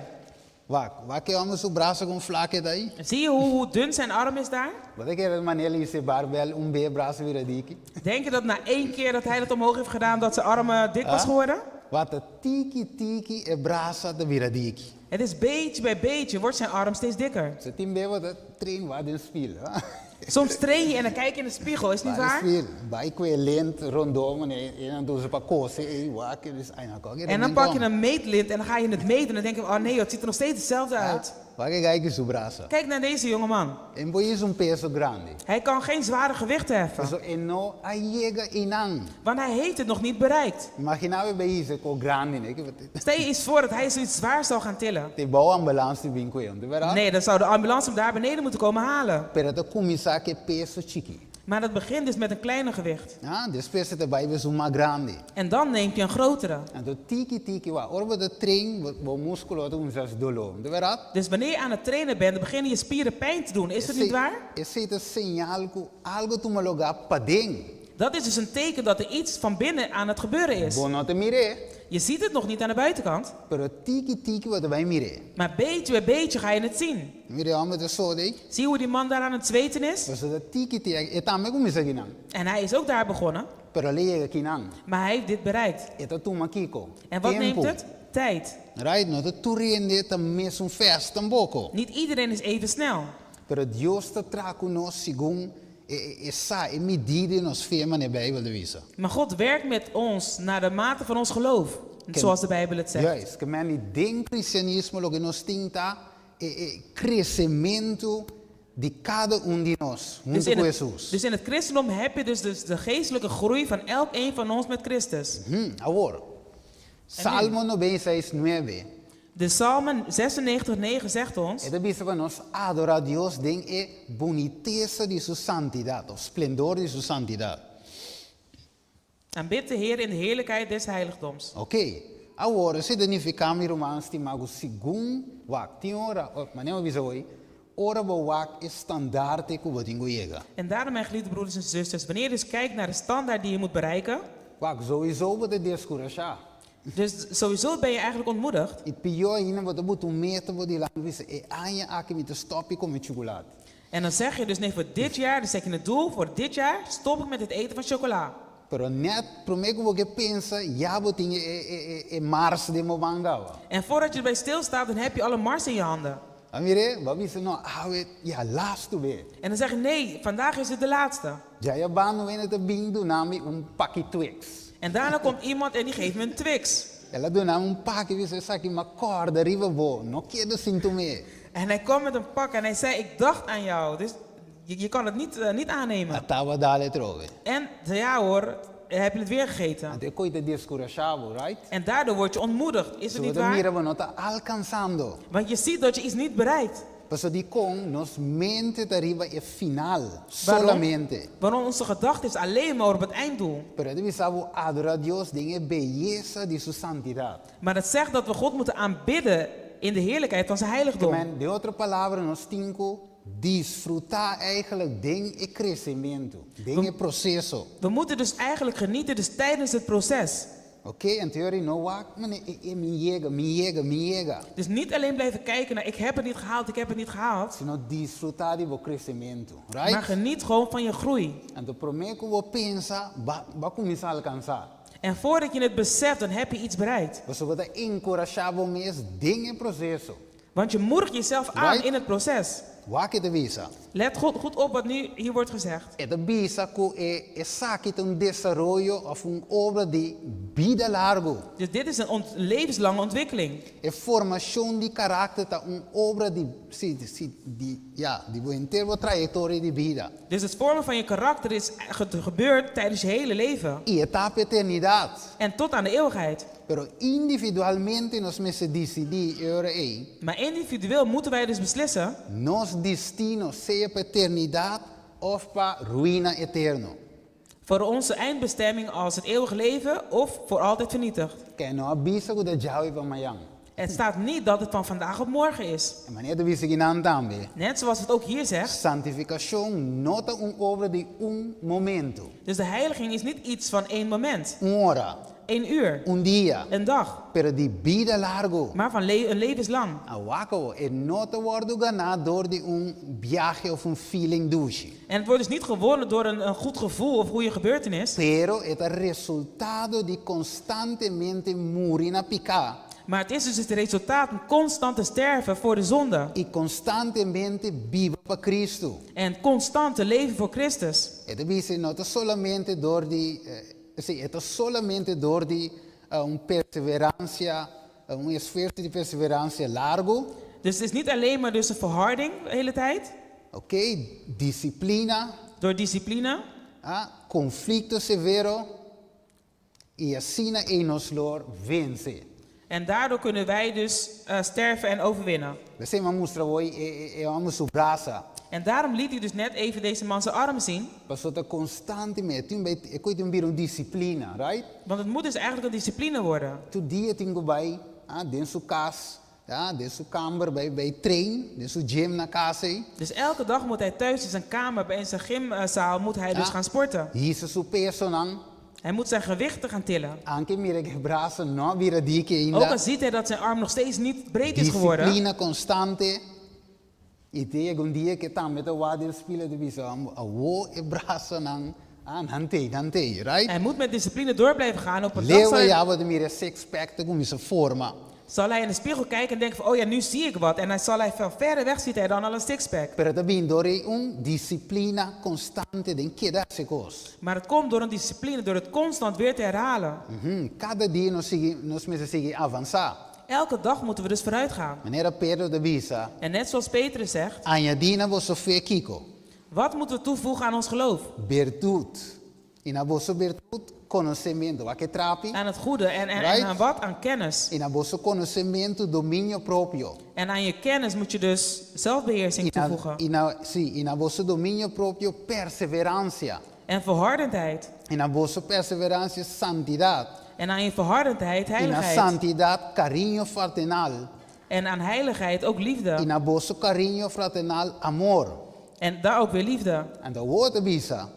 Speaker 1: Wake vamos su braço com flaque daí.
Speaker 2: Zie je hoe dun zijn arm is daar?
Speaker 1: Wat ik er manele is barbel be braço viradiki.
Speaker 2: Denk je dat na 1 keer dat hij dat omhoog heeft gedaan, dat zijn arm dik was geworden?
Speaker 1: Wat tiki e braço de viradiki.
Speaker 2: Het is beetje bij beetje, wordt zijn arm steeds dikker.
Speaker 1: Ze timbe wat train wat in speel.
Speaker 2: Soms train je en dan kijk je in de spiegel, is het niet waar?
Speaker 1: Bij que lent rondom en dan ze pa cose
Speaker 2: En dan pak je een meetlint en dan ga je het meten en dan denk je, oh nee, het ziet er nog steeds hetzelfde uit.
Speaker 1: Kijk su braço.
Speaker 2: Kijk naar deze jongeman.
Speaker 1: En boy is un peso grande.
Speaker 2: Hij kan geen zware gewichten heffen,
Speaker 1: So no llega inang.
Speaker 2: want hij heeft het nog niet bereikt.
Speaker 1: Imaginava bij is ko grande né que
Speaker 2: Stel je eens voor dat hij zoiets zwaar zou gaan tillen.
Speaker 1: te boa ambulância vem com ele, verdade?
Speaker 2: Nee, dan zou de ambulance hem daar beneden moeten komen halen.
Speaker 1: Pero te começar que peso chiqui.
Speaker 2: Maar dat begint dus met een kleiner gewicht.
Speaker 1: Depois te vai ver uma grande.
Speaker 2: En dan neemt je een grotere.
Speaker 1: Então tiki wa, orba de trein, bo músculo tu uns dolor, de verdade?
Speaker 2: Dus wanneer je aan het trainen bent, dan beginnen je spieren pijn te doen. Is dat niet waar?
Speaker 1: Esse é sinal que algo tu lugar para dentro.
Speaker 2: Dat is dus een teken dat er iets van binnen aan het gebeuren is.
Speaker 1: Bom não te mire,
Speaker 2: Je ziet het nog niet aan de buitenkant,
Speaker 1: pero tiki wat vai mire.
Speaker 2: maar beetje bij beetje ga je het zien.
Speaker 1: Mire homem de so dei.
Speaker 2: Zie je hoe die man daar aan het zweten is?
Speaker 1: Você de tiki e também começa aqui não.
Speaker 2: En hij is ook daar begonnen,
Speaker 1: Pero llega aqui não.
Speaker 2: maar hij heeft dit bereikt.
Speaker 1: Eta tu makiko.
Speaker 2: En wat neemt het? Tijd.
Speaker 1: Right, no te turende te mesmo festa um pouco.
Speaker 2: Niet iedereen is even snel.
Speaker 1: Pero Deus te trago nós segundo essa medida nos firma na Bíblia de visa.
Speaker 2: Maar God werkt met ons naar de mate van ons geloof. zoals de Bijbel het zegt.
Speaker 1: Juist, que men niet denk cristianismo lo que nos tinta crescimento de cada de nós, junto com Jesus.
Speaker 2: Dus in het christendom heb je dus de geestelijke groei van elk een van ons met Christus.
Speaker 1: Agora, Salmo 96:9.
Speaker 2: De Psalmen 96:9 zegt ons.
Speaker 1: Het dice para nós adorar a Deus den boniteza de sua santidade, o esplendor de sua santidade.
Speaker 2: Aanbid de Heer in de heerlijkheid des heiligdoms.
Speaker 1: Ok. Agora, se significamos Romanos timago segundo wak, tiora, mas nem avisa hoje, ora bo wak is standaard que we dingo llega.
Speaker 2: En daarom, mijn geliefde broeders en zusters, wanneer je dus kijkt naar de standaard die je moet bereiken,
Speaker 1: Wak sowieso wat de descuraja.
Speaker 2: dus sowieso ben je eigenlijk ontmoedigd.
Speaker 1: Het pior in wat de moet meten wat die lang wisse, aan je aki met de stopje kom met chocolade.
Speaker 2: En dan zeg je dus nee, voor dit jaar, dan zet je het doel, voor dit jaar stop ik met het eten van chocola.
Speaker 1: Pero net promego que pensa, ja wat in mars de mo bangawa.
Speaker 2: En voordat je erbij stilstaat, dan heb je alle mars in je handen.
Speaker 1: Amire, wat wisse nou, ja laatste weer.
Speaker 2: En dan zeg je nee, vandaag is het de laatste.
Speaker 1: Ja, je baan we het bindu nami pakje Twix.
Speaker 2: En daarna komt iemand en die geeft me een Twix.
Speaker 1: Ela do nami pakje wisse saki ma corda riva bo, no quiero sintome.
Speaker 2: En hij kwam met een pak en hij zei, ik dacht aan jou. Dus je kan het niet aannemen.
Speaker 1: Atawa dale trove.
Speaker 2: En ja hoor, heb je het weer gegeten.
Speaker 1: Ante coita descurachavo, right?
Speaker 2: En daardoor word je ontmoedigd. Is het niet
Speaker 1: de
Speaker 2: waar?
Speaker 1: mira we nota alcanzando.
Speaker 2: Want je ziet dat je iets niet bereikt.
Speaker 1: Paso di con nos mente arriba e final, solamente.
Speaker 2: Waarom onze gedachte is alleen maar op het einddoel.
Speaker 1: Pero de bisabo adorar Dios de belleza de su santidad.
Speaker 2: Maar dat zegt dat we God moeten aanbidden in de heerlijkheid van zijn heiligdom.
Speaker 1: Men, de otra palabra nos tinko disfrutar eigenlijk ding e crescimento, ding e processo.
Speaker 2: We moeten dus eigenlijk genieten dus tijdens het proces.
Speaker 1: Oké, en theorie no wak, maar mi llega.
Speaker 2: Dus niet alleen blijven kijken naar ik heb het niet gehaald.
Speaker 1: Sino disfrutar de crescimento, right?
Speaker 2: Maar geniet gewoon van je groei.
Speaker 1: En de promeco wo pensa, va começar a alcançar.
Speaker 2: En voordat je het beseft, dan heb je iets bereikt.
Speaker 1: Você vai encorajar mes ding e processo.
Speaker 2: Want je moedigt jezelf aan in het proces.
Speaker 1: Wak het visa.
Speaker 2: Let goed op wat nu hier wordt gezegd.
Speaker 1: Het visa que saque desarrollo of obra de vida largo.
Speaker 2: Dus dit is een levenslange ontwikkeling.
Speaker 1: Formação de carácter ta obra de inteiro trajectoria de vida.
Speaker 2: Dus het vormen van je karakter is gebeurd tijdens je hele leven.
Speaker 1: E etapa eternidade.
Speaker 2: En tot aan de eeuwigheid.
Speaker 1: Pero individualmente nos decidir
Speaker 2: maar individueel moeten wij dus beslissen.
Speaker 1: Nos destino seja para eternidade of para ruïna eterno.
Speaker 2: Voor onze eindbestemming als het eeuwige leven of voor altijd vernietigd. Het staat niet dat het van vandaag op morgen is. Net zoals het ook hier zegt.
Speaker 1: Santificación nota obra de momento.
Speaker 2: Dus de heiliging is niet iets van één moment.
Speaker 1: Hora.
Speaker 2: 1 uur.
Speaker 1: Dia.
Speaker 2: Een dag.
Speaker 1: Pero de vida largo.
Speaker 2: Maar van een levenslang.
Speaker 1: Nota wordt ganado door de viaje of feeling douche.
Speaker 2: En het wordt dus niet gewonnen door een goed gevoel of goede gebeurtenis.
Speaker 1: Pero het resultado de constantemente morir na picar.
Speaker 2: Maar het is dus het resultaat van constante sterven voor de zonde.
Speaker 1: E constantemente viva para Cristo.
Speaker 2: En constante leven voor Christus.
Speaker 1: Het is niet solamente door die het is solamente door die perseverancia, esfuerzo de perseverancia largo.
Speaker 2: Dus het is niet alleen maar dus een volharding de hele tijd.
Speaker 1: Oké, disciplina.
Speaker 2: Door discipline.
Speaker 1: Conflicto severo. Y así en nos Lord vence.
Speaker 2: En daardoor kunnen wij dus sterven en overwinnen. En daarom liet hij dus net even deze man zijn armen zien. Want het moet dus eigenlijk een discipline worden. Dus elke dag moet hij thuis in zijn kamer, bij zijn gymzaal, moet hij dus gaan sporten. Hij moet zijn gewichten gaan tillen. Ook al ziet hij dat zijn arm nog steeds niet breed is geworden.
Speaker 1: Disciplina constante. E tem um dia que tá met de water spelen de visão, e braço nang hante, right?
Speaker 2: Hij moet met discipline door blijven gaan op een dag.
Speaker 1: Lewe ja wat meer six pack te komen forma.
Speaker 2: zal hij in de spiegel kijken en denken van, oh ja, nu zie ik wat. En dan zal hij van verre weg ziet hij dan al een sixpack.
Speaker 1: Pero também dore disciplina constante de quedarse cos.
Speaker 2: Maar het komt door een discipline, door het constant weer te herhalen.
Speaker 1: Cada dia nós moeten seguir avançar.
Speaker 2: Elke dag moeten we dus vooruit gaan.
Speaker 1: Maneira Pedro de Bisa,
Speaker 2: En net zoals Petrus zegt,
Speaker 1: añadina vosso fé Kiko,
Speaker 2: wat moeten we toevoegen aan ons geloof?
Speaker 1: virtude. E na vosso virtude, conhecimento. Wat que trapi?
Speaker 2: Aan het goede en
Speaker 1: Right.
Speaker 2: aan wat? Aan kennis.
Speaker 1: E na vosso conhecimento, domínio próprio.
Speaker 2: En aan je kennis moet je dus zelfbeheersing toevoegen.
Speaker 1: E na vosso domínio próprio, perseverança.
Speaker 2: En volhardendheid.
Speaker 1: E na vosso perseverança, santidade.
Speaker 2: En aan je volhardendheid
Speaker 1: E na
Speaker 2: heiligheid.
Speaker 1: santidade, carinho fraternal.
Speaker 2: En aan heiligheid ook
Speaker 1: E
Speaker 2: liefde.
Speaker 1: na vosso carinho fraternal, amor.
Speaker 2: En daar ook weer liefde.
Speaker 1: En dat woord Bisa.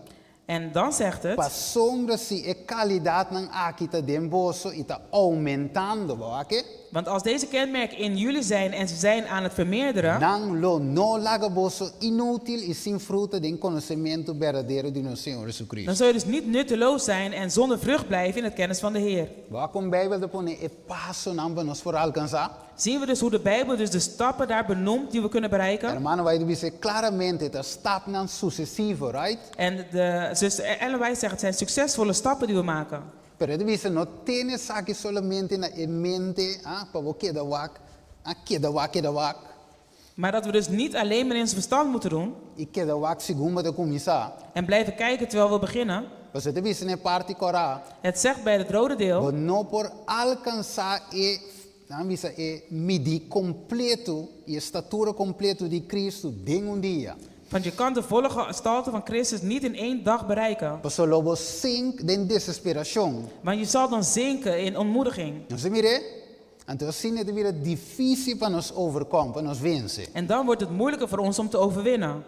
Speaker 2: En dan zegt het,
Speaker 1: Pas sombra si e qualidade ng akita den vosso ita aumentando, bawaque?
Speaker 2: want als deze kenmerken in jullie zijn en ze zijn aan het vermeerderen,
Speaker 1: Nang lo no laga vosso inútil e sem fruta den conhecimento verdadeiro de nosso Senhor Jesus
Speaker 2: dan
Speaker 1: Cristo.
Speaker 2: zul je dus niet nutteloos zijn en zonder vrucht blijven in het kennis van de Heer.
Speaker 1: Bawaque com Bijbel de pone e passo namba nos for alcançar.
Speaker 2: Zien we dus hoe de Bijbel dus de stappen daar benoemt die we kunnen bereiken.
Speaker 1: Hermano, vai dizer claramente ita stap nan sucessivo, right?
Speaker 2: En de zuster Ellen White zegt, het zijn succesvolle stappen die we maken.
Speaker 1: Pero dice no tienes aqui solamente na en mente, pa vo queda wak.
Speaker 2: Maar dat we dus niet alleen maar in ons verstand moeten doen
Speaker 1: E queda wak segundo de começar.
Speaker 2: en blijven kijken terwijl we beginnen.
Speaker 1: Você te dice ne parte cora.
Speaker 2: Het zegt bij het rode deel,
Speaker 1: But no por alcançar medir completo e estatura completo de Cristo em dia.
Speaker 2: want je kan de volle gestalte van Christus niet in 1 dag bereiken.
Speaker 1: Paso lobo sink den desesperação.
Speaker 2: Want je zal dan zinken in ontmoediging.
Speaker 1: Não se mire? Então assim é weer difícil para nos overkomen, para nos vencer.
Speaker 2: En dan wordt het moeilijker voor ons om te overwinnen.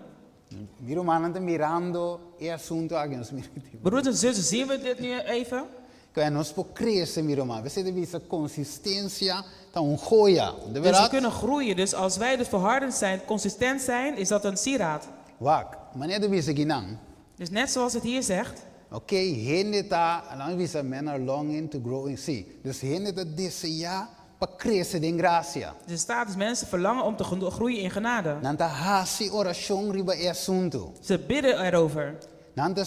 Speaker 1: Miro manante mirando e assunto aqui nos mire.
Speaker 2: Broeders en zussen, zien we dit nu even?
Speaker 1: Que nós por crescer miro man. Você deve essa consistência, tá joia, de
Speaker 2: Dus we
Speaker 1: verdade.
Speaker 2: kunnen groeien. Dus als wij dus volhardend zijn, consistent zijn, is dat een sieraad.
Speaker 1: Wak, maneira de visa ginang.
Speaker 2: Dus net zoals het hier zegt.
Speaker 1: Okay, gente tá, não visa men are longing to grow in see. Dus gente tá desejar para crescer em graça.
Speaker 2: Dus er staat dus mensen verlangen om te groeien in genade.
Speaker 1: Nanta hasi oração riba e assunto.
Speaker 2: Ze bidden erover.
Speaker 1: Nanta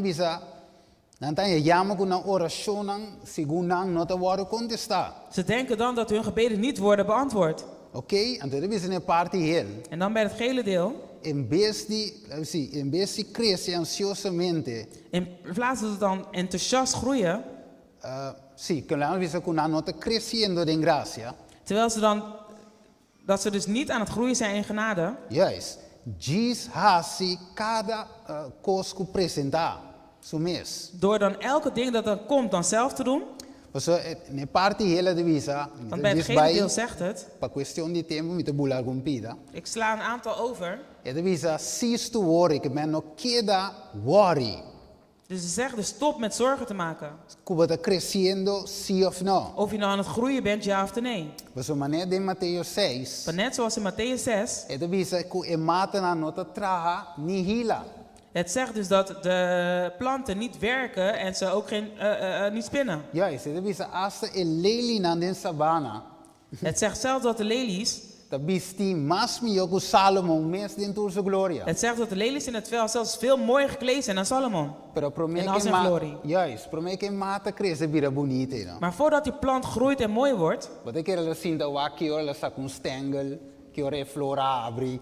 Speaker 1: visa, nanta je jammer com na oração nang segundo nota worden contestar.
Speaker 2: Ze denken dan dat hun gebeden niet worden beantwoord.
Speaker 1: Okay, então deve ser na parte heel.
Speaker 2: En dan bij het gele deel.
Speaker 1: Em vez de crescer ansiosamente,
Speaker 2: In plaats dat ze dan enthousiast groeien.
Speaker 1: que lá visa com na nota crescendo em graça.
Speaker 2: Terwijl ze dan, dat ze dus niet aan het groeien zijn in genade.
Speaker 1: Yes. Diz hasi cada coisa apresentar. Sumes.
Speaker 2: Door dan elke ding dat er komt dan zelf te doen.
Speaker 1: So, ne parte hele de visa.
Speaker 2: Want bij het gele deel zegt het.
Speaker 1: Pa questão de tempo, me te bular compida.
Speaker 2: Ik sla een aantal over.
Speaker 1: E de visa, cease to worry, que men no queda worry.
Speaker 2: Dus ze zegt dus stop met zorgen te maken.
Speaker 1: Cuba está crescendo, sí of no.
Speaker 2: Of je nou aan het groeien bent, ja of nee.
Speaker 1: Mas o mané de Mateus 6.
Speaker 2: Maar net zoals in Matthäus 6.
Speaker 1: E de visa, que e mata na nota traha, nihila.
Speaker 2: Het zegt dus dat de planten niet werken en ze ook niet spinnen.
Speaker 1: Ja, e de visa, hasta e leli na den sabana.
Speaker 2: Het zegt zelfs dat de lelies.
Speaker 1: Dat bisti mas melhor que Salomão, mes dentro de sua glória.
Speaker 2: Het zegt dat de lelies in het veld zelfs veel mooier gekleed zijn dan Salomon. In al zijn glorie.
Speaker 1: Juist, prometo que mata cresce vira bonita, no?
Speaker 2: Maar voordat die plant groeit en mooi wordt.
Speaker 1: Wat ik er sinta wa que ela sa com stengel, que ora flora abre,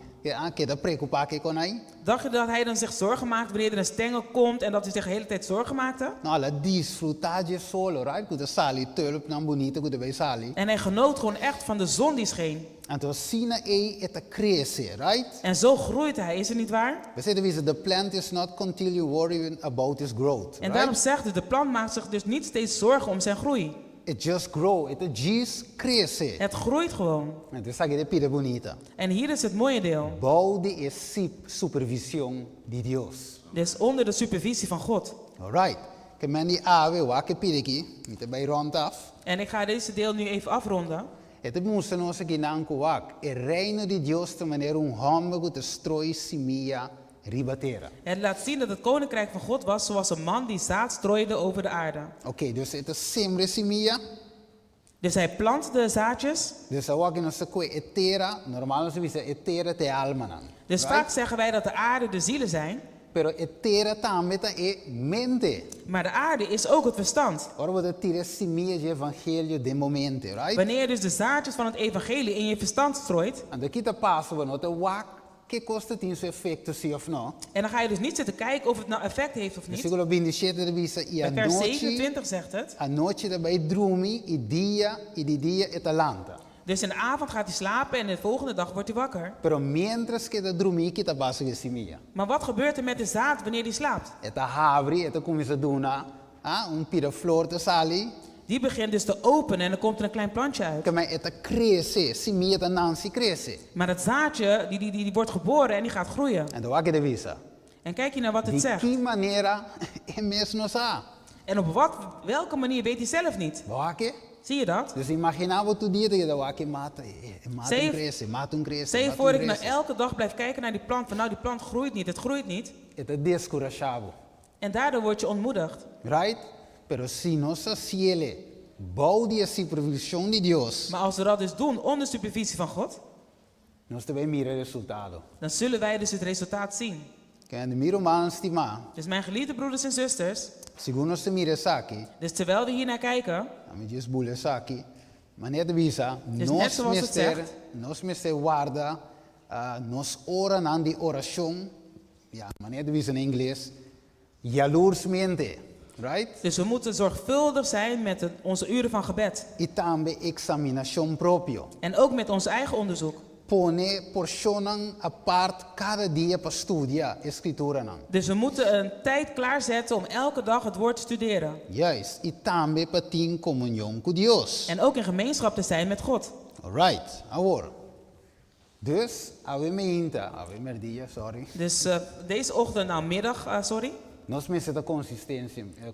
Speaker 1: que da preocupar con aí.
Speaker 2: Dacht je dat hij dan zich zorgen maakt wanneer er een stengel komt en dat hij zich de hele tijd zorgen maakte?
Speaker 1: Nou, la disfrutar de solo, right? Que sali tulp na bonita que vai sali.
Speaker 2: En hij genoot gewoon echt van de zon die scheen.
Speaker 1: Então sina eta cresce, right?
Speaker 2: En zo groeit hij, is het niet waar?
Speaker 1: We zeggen the plant is not continually worrying about its growth.
Speaker 2: En daarom zegt hij, de plant maakt zich dus niet steeds zorgen om zijn groei.
Speaker 1: It just grow, it just cresce.
Speaker 2: Het groeit gewoon.
Speaker 1: Então sabe de pira bonita.
Speaker 2: En hier is het mooie deel.
Speaker 1: Bouw de supervisão de Deus.
Speaker 2: Dus onder de supervisie van God.
Speaker 1: Alright. Que men die ave wa que pira aqui, met bij rond af.
Speaker 2: En ik ga deze deel nu even afronden.
Speaker 1: Het moest ons aqui não coac. O reino de Deus de maneira homem que destrói semilla ribatera.
Speaker 2: Het laat zien dat het koninkrijk van God was zoals een man die zaad strooide over de aarde.
Speaker 1: Oké, dus het is sempre semilla.
Speaker 2: Dus hij plant de zaadjes.
Speaker 1: Dus we kunnen zeggen etera, normaal we zeggen etera te almanan.
Speaker 2: Dus vaak zeggen wij dat de aarde de zielen zijn.
Speaker 1: Pero etera también e mente.
Speaker 2: Maar de aarde is ook het verstand.
Speaker 1: Ora we tira semillas de evangelio de momento, right?
Speaker 2: Wanneer je dus de zaadjes van het evangelie in je verstand strooit.
Speaker 1: En de kita passen we nog te wak, que kost het in zijn effecten zie of no?
Speaker 2: En dan ga je dus niet zitten kijken of het nou effect heeft of niet.
Speaker 1: Siguro bindicete de visa i
Speaker 2: Bij vers
Speaker 1: anoche,
Speaker 2: 27 zegt het.
Speaker 1: anoche de bij drumi i di dia etalanta.
Speaker 2: Dus in de avond gaat hij slapen en de volgende dag wordt hij wakker.
Speaker 1: Pero mientras que de drumi kita passa de semilla.
Speaker 2: Maar wat gebeurt er met de zaad wanneer hij slaapt?
Speaker 1: Eta havri, eta comienza duna, pira flor te sali.
Speaker 2: Die begint dus te openen en dan komt er een klein plantje uit.
Speaker 1: Que eta cresce, semilla ta nansi cresce.
Speaker 2: Maar dat zaadje die wordt geboren en die gaat groeien.
Speaker 1: En de wakke de visa.
Speaker 2: En kijk je naar wat het
Speaker 1: De
Speaker 2: zegt.
Speaker 1: que manera é mesmo sa.
Speaker 2: En op welke manier weet hij zelf niet.
Speaker 1: Wakke?
Speaker 2: Zie je dat?
Speaker 1: Dus imaginava tu dia que de wakke mata
Speaker 2: Stel
Speaker 1: cresce, mata cresce.
Speaker 2: Stel je voor dat ik nou elke dag blijf kijken naar die plant. Van nou die plant groeit niet, het groeit niet.
Speaker 1: Eta descurajado.
Speaker 2: En daardoor word je ontmoedigd.
Speaker 1: Right? Pero si nossa ciele bouw die supervisão de Deus,
Speaker 2: Maar als we dat dus doen onder supervisie van God.
Speaker 1: nós também mira resultado.
Speaker 2: Dan zullen wij dus het resultaat zien.
Speaker 1: Quando miro man estima,
Speaker 2: Dus mijn geliefde broeders en zusters.
Speaker 1: segundo se mira saki,
Speaker 2: Dus terwijl we hier naar kijken.
Speaker 1: a me diz bule saki, maneira de visa,
Speaker 2: Dus net zoals het zegt.
Speaker 1: nós mester guarda, nós ora na die oração, ja, maneira de visa in inglês, jaloersmente, right?
Speaker 2: Dus we moeten zorgvuldig zijn met onze uren van gebed.
Speaker 1: E também examinação proprio.
Speaker 2: En ook met ons eigen onderzoek.
Speaker 1: Pone porcionam apart cada dia para studiar escritura não.
Speaker 2: Dus we moeten een tijd klaarzetten om elke dag het woord te studeren.
Speaker 1: Yes, e também para ter comunhão com Deus.
Speaker 2: En ook in gemeenschap te zijn met God.
Speaker 1: Alright, agora. Dus, ave meinta, ave merdia, sorry.
Speaker 2: Dus deze ochtend, nou middag,
Speaker 1: Nós precisamos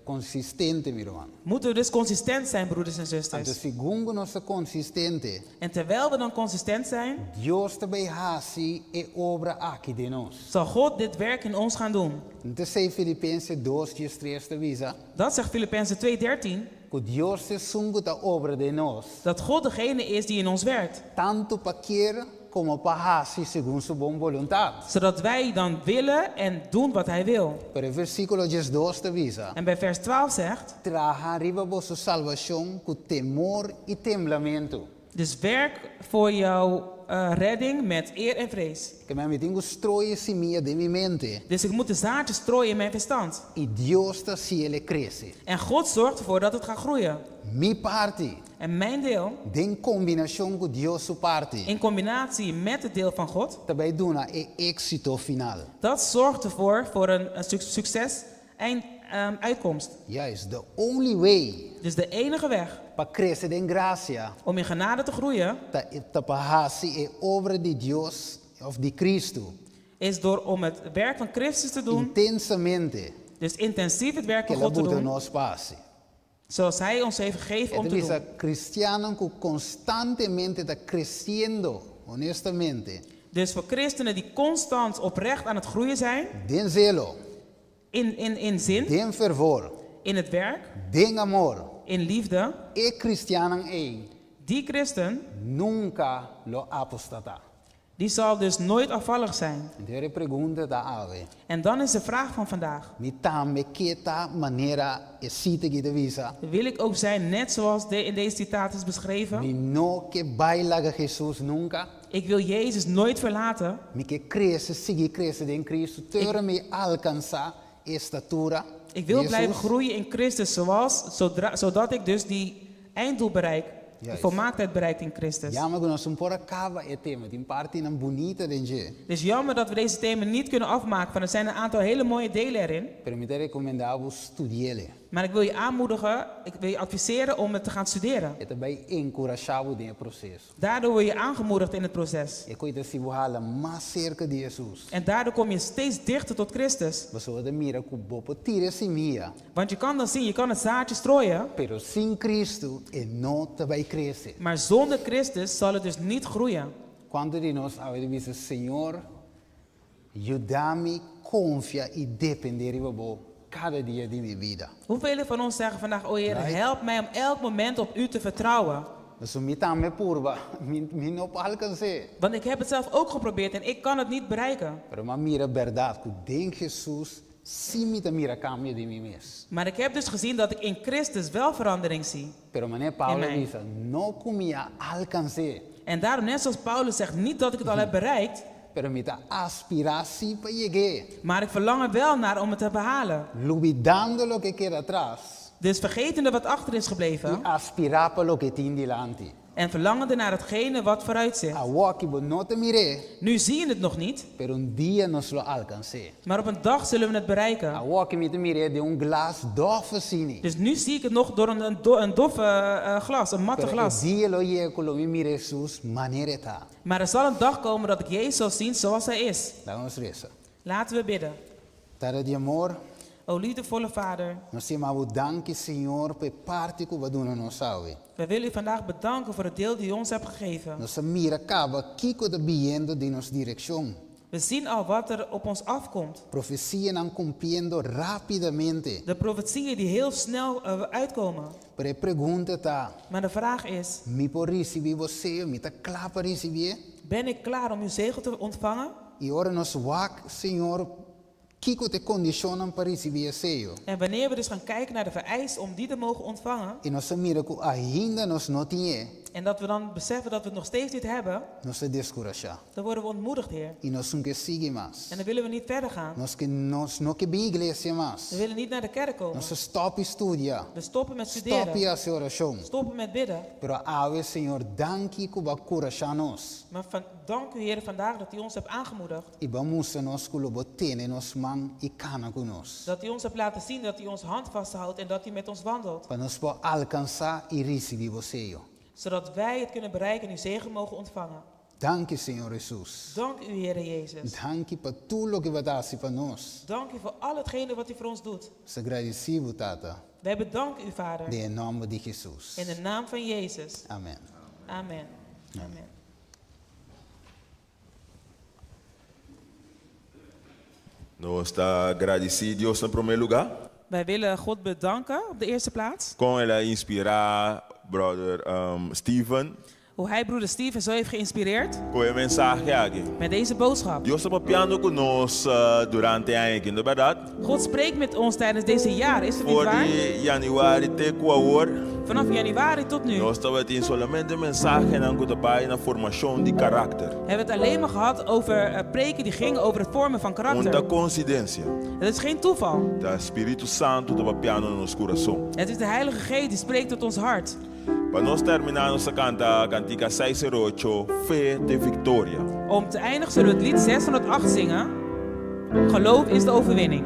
Speaker 1: consistente, meu irmão.
Speaker 2: moeten we dus consistent zijn, broeders en
Speaker 1: Então,
Speaker 2: zusters.
Speaker 1: segundo nossa consistente,
Speaker 2: En terwijl we dan consistent zijn,
Speaker 1: Deus também hace e obra aqui de nós.
Speaker 2: zal God dit werk in ons gaan doen.
Speaker 1: Então, sei Filipenses 2:3 te visa,
Speaker 2: Dat zegt Filippenzen 2:13.
Speaker 1: que Deus se sungo da obra de nós,
Speaker 2: Dat God degene is die in ons werkt.
Speaker 1: tanto para querer como para hacer segundo sua boa vontade.
Speaker 2: Zodat wij dan willen en doen wat hij wil.
Speaker 1: Pero versículo 2 te visa,
Speaker 2: En bij vers 12 zegt.
Speaker 1: traga arriba vossa salvação com temor e temblamento.
Speaker 2: Dus werk voor jouw redding met eer en vrees.
Speaker 1: Que me tenho strooien semilla de minha mente.
Speaker 2: Dus ik moet de zaadjes strooien in mijn verstand.
Speaker 1: E Deus está se ele cresce.
Speaker 2: En God zorgt ervoor dat het gaat groeien.
Speaker 1: Mi parte,
Speaker 2: En mijn deel,
Speaker 1: em combinação com Deus sua parte,
Speaker 2: in combinatie met het deel van God,
Speaker 1: também dona é êxito final.
Speaker 2: dat zorgt ervoor voor een succes uitkomst.
Speaker 1: Yes, the only way
Speaker 2: Dus de enige weg
Speaker 1: para crescer em graça,
Speaker 2: om in genade te groeien,
Speaker 1: tá para é obra de Deus of de Cristo.
Speaker 2: is door om het werk van Christus te doen.
Speaker 1: Intensamente,
Speaker 2: Dus intensief het werk
Speaker 1: que
Speaker 2: van
Speaker 1: ela
Speaker 2: God te
Speaker 1: buta
Speaker 2: doen.
Speaker 1: nós passe.
Speaker 2: Zoals hij ons heeft gegeven om
Speaker 1: Então,
Speaker 2: te doen.
Speaker 1: cristiano que constantemente está crescendo, honestamente,
Speaker 2: Dus voor christenen die constant oprecht aan het groeien zijn,
Speaker 1: den zelo,
Speaker 2: in zin,
Speaker 1: den fervor,
Speaker 2: in het werk,
Speaker 1: den amor,
Speaker 2: in liefde,
Speaker 1: e cristiano
Speaker 2: die christen,
Speaker 1: nunca lo apostata.
Speaker 2: die zal dus nooit afvallig zijn.
Speaker 1: Então, a pergunta da ave,
Speaker 2: En dan is de vraag van vandaag.
Speaker 1: me tambe que ta maneira é cita que te visa,
Speaker 2: Wil ik ook zijn net zoals in deze citaat is beschreven?
Speaker 1: me no que baila Jesus nunca,
Speaker 2: Ik wil Jezus nooit verlaten.
Speaker 1: me que cresce, sigue cresce in Cristo, ter me alcançar estatura.
Speaker 2: Ik wil
Speaker 1: Jesus.
Speaker 2: blijven groeien in Christus zodat ik dus die einddoel bereik. De
Speaker 1: Juist.
Speaker 2: volmaaktheid bereikt in Christus.
Speaker 1: Ja, maar nós não pode acabar é tema, tem parte não bonita de gente.
Speaker 2: Het is jammer dat we deze thema niet kunnen afmaken, want er zijn een aantal hele mooie delen erin.
Speaker 1: Pero me recomendava studiele.
Speaker 2: Maar ik wil je aanmoedigen, ik wil je adviseren om het te gaan studeren.
Speaker 1: E também encorajava o processo.
Speaker 2: Daardoor word je aangemoedigd in het proces.
Speaker 1: E coisa se voala mais cerca de Jesus.
Speaker 2: En daardoor kom je steeds dichter tot Christus.
Speaker 1: Você vai mira que o bopo tira semilla,
Speaker 2: Want je kan dan zien, je kan het zaadje strooien,
Speaker 1: pero sem Cristo e não vai crescer.
Speaker 2: maar zonder Christus zal het dus niet groeien.
Speaker 1: Quando de nós a vezes diz, Senhor, ajuda-me confiar e depender de você cada dia de minha vida.
Speaker 2: Hoeveel van ons zeggen vandaag, oh Heer,
Speaker 1: Right.
Speaker 2: help mij om elk moment op u te vertrouwen.
Speaker 1: Dus mi tame purba, mi no alcance.
Speaker 2: Want ik heb het zelf ook geprobeerd en ik kan het niet bereiken.
Speaker 1: Pero ma mira verdad, que den Jesus, si mi ta mira cambio de mi mes.
Speaker 2: Maar ik heb dus gezien dat ik in Christus wel verandering zie.
Speaker 1: Pero mané Pablo
Speaker 2: Amen.
Speaker 1: dice, no comia alcance,
Speaker 2: En daarom, net zoals Paulus zegt, niet dat ik het al heb bereikt,
Speaker 1: pero mi ta aspirasi pa llegue,
Speaker 2: maar ik verlang er wel naar om het te behalen.
Speaker 1: olvidando lo que queda atrás,
Speaker 2: Dus vergetende wat achter is
Speaker 1: y
Speaker 2: gebleven
Speaker 1: aspirar pa lo que tiene delante.
Speaker 2: en verlangende naar hetgene wat vooruit zit.
Speaker 1: Agua que vos no te mire,
Speaker 2: Nu zie je het nog niet,
Speaker 1: pero un día nos lo alcance.
Speaker 2: maar op een dag zullen we het bereiken.
Speaker 1: Agua que mi te mire de un glas doffe sini.
Speaker 2: Dus nu zie ik het nog door een doffe glas, een matte
Speaker 1: Pero el
Speaker 2: glas.
Speaker 1: día lo llego lo mi mire Jesús manereta.
Speaker 2: Maar er zal een dag komen dat ik Jezus zal zien zoals hij is.
Speaker 1: Vamos reza.
Speaker 2: Laten we bidden.
Speaker 1: Tara de amor,
Speaker 2: O liefdevolle Vader,
Speaker 1: nós temos danke Senhor pe parte que va dona nos salve.
Speaker 2: wij willen u vandaag bedanken voor het deel die u ons hebt gegeven.
Speaker 1: Nós mira cava kiko de biendo de nos direction.
Speaker 2: We zien al wat er op ons afkomt.
Speaker 1: Profecia não cumpriendo rapidamente.
Speaker 2: De profetieën die heel snel uitkomen.
Speaker 1: Pero a pergunta tá,
Speaker 2: Maar de vraag is,
Speaker 1: mi por receber você, mi tá claro para receber?
Speaker 2: ben ik klaar om uw zegel te ontvangen?
Speaker 1: E ora nos wak, Senhor, kiko te condicionam para receber seu.
Speaker 2: En wanneer we dus gaan kijken naar de vereisten om die te mogen ontvangen,
Speaker 1: E nós mira que ainda nos não tinha,
Speaker 2: en dat we dan beseffen dat we het nog steeds niet hebben,
Speaker 1: nós se descorajar.
Speaker 2: dan worden we ontmoedigd, Heer.
Speaker 1: E nós não que siga mais.
Speaker 2: En dan willen we niet verder gaan.
Speaker 1: Nós não que bem igreja mais.
Speaker 2: We willen niet naar de kerk komen.
Speaker 1: Nós stop estudia.
Speaker 2: We stoppen met
Speaker 1: Stop
Speaker 2: studeren.
Speaker 1: a oração.
Speaker 2: Stoppen met bidden.
Speaker 1: Pero ave, Senhor, danke que vai corajar nós.
Speaker 2: Maar dank u, Heer, vandaag dat u ons hebt aangemoedigd.
Speaker 1: E vamos a nós que lo botene nos man e cana com nós.
Speaker 2: Dat u ons hebt laten zien dat u onze hand vasthoudt en dat u met ons wandelt.
Speaker 1: Para nós poder alcançar e receber você.
Speaker 2: Zodat wij het kunnen bereiken en uw zegen mogen ontvangen.
Speaker 1: Danke, Senhor Jesus.
Speaker 2: Dank u, Heer Jezus.
Speaker 1: Danke para tudo que vai dar para nós.
Speaker 2: Dank u voor al hetgene wat u voor ons doet.
Speaker 1: Se agradecido, Tata.
Speaker 2: Wij bedanken u, Vader.
Speaker 1: De nome de Jesus.
Speaker 2: In de naam van Jezus.
Speaker 1: Amém.
Speaker 2: Amen. Amen.
Speaker 3: Nós está agradecidos em primeiro lugar
Speaker 2: Wij willen God bedanken op de eerste plaats.
Speaker 3: com ela inspirar brother Steven
Speaker 2: Hoe hij broeder Steven zo heeft geïnspireerd
Speaker 3: com a mensagem aqui.
Speaker 2: met deze boodschap.
Speaker 3: Deus está papiando conosco durante a ano, não é verdade?
Speaker 2: God spreekt met ons tijdens deze jaar, is het niet
Speaker 3: Voor
Speaker 2: waar?
Speaker 3: de januari até agora,
Speaker 2: Vanaf januari tot nu
Speaker 3: nós estamos tendo somente mensagem na formação de caráter.
Speaker 2: hebben we het alleen maar gehad over preken die gingen over het vormen van
Speaker 3: Muita
Speaker 2: karakter.
Speaker 3: coincidência.
Speaker 2: Het is geen toeval.
Speaker 3: O Espírito Santo está papiando no nosso coração.
Speaker 2: Het is de Heilige Geest die spreekt tot ons hart.
Speaker 3: Para nós terminar nossa cantica 608, Fé de Vitória.
Speaker 2: Om te eindigen zullen we het lied 608 zingen. Geloof is de overwinning.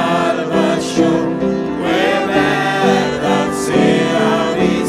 Speaker 4: Salvación, que verdad sea vida.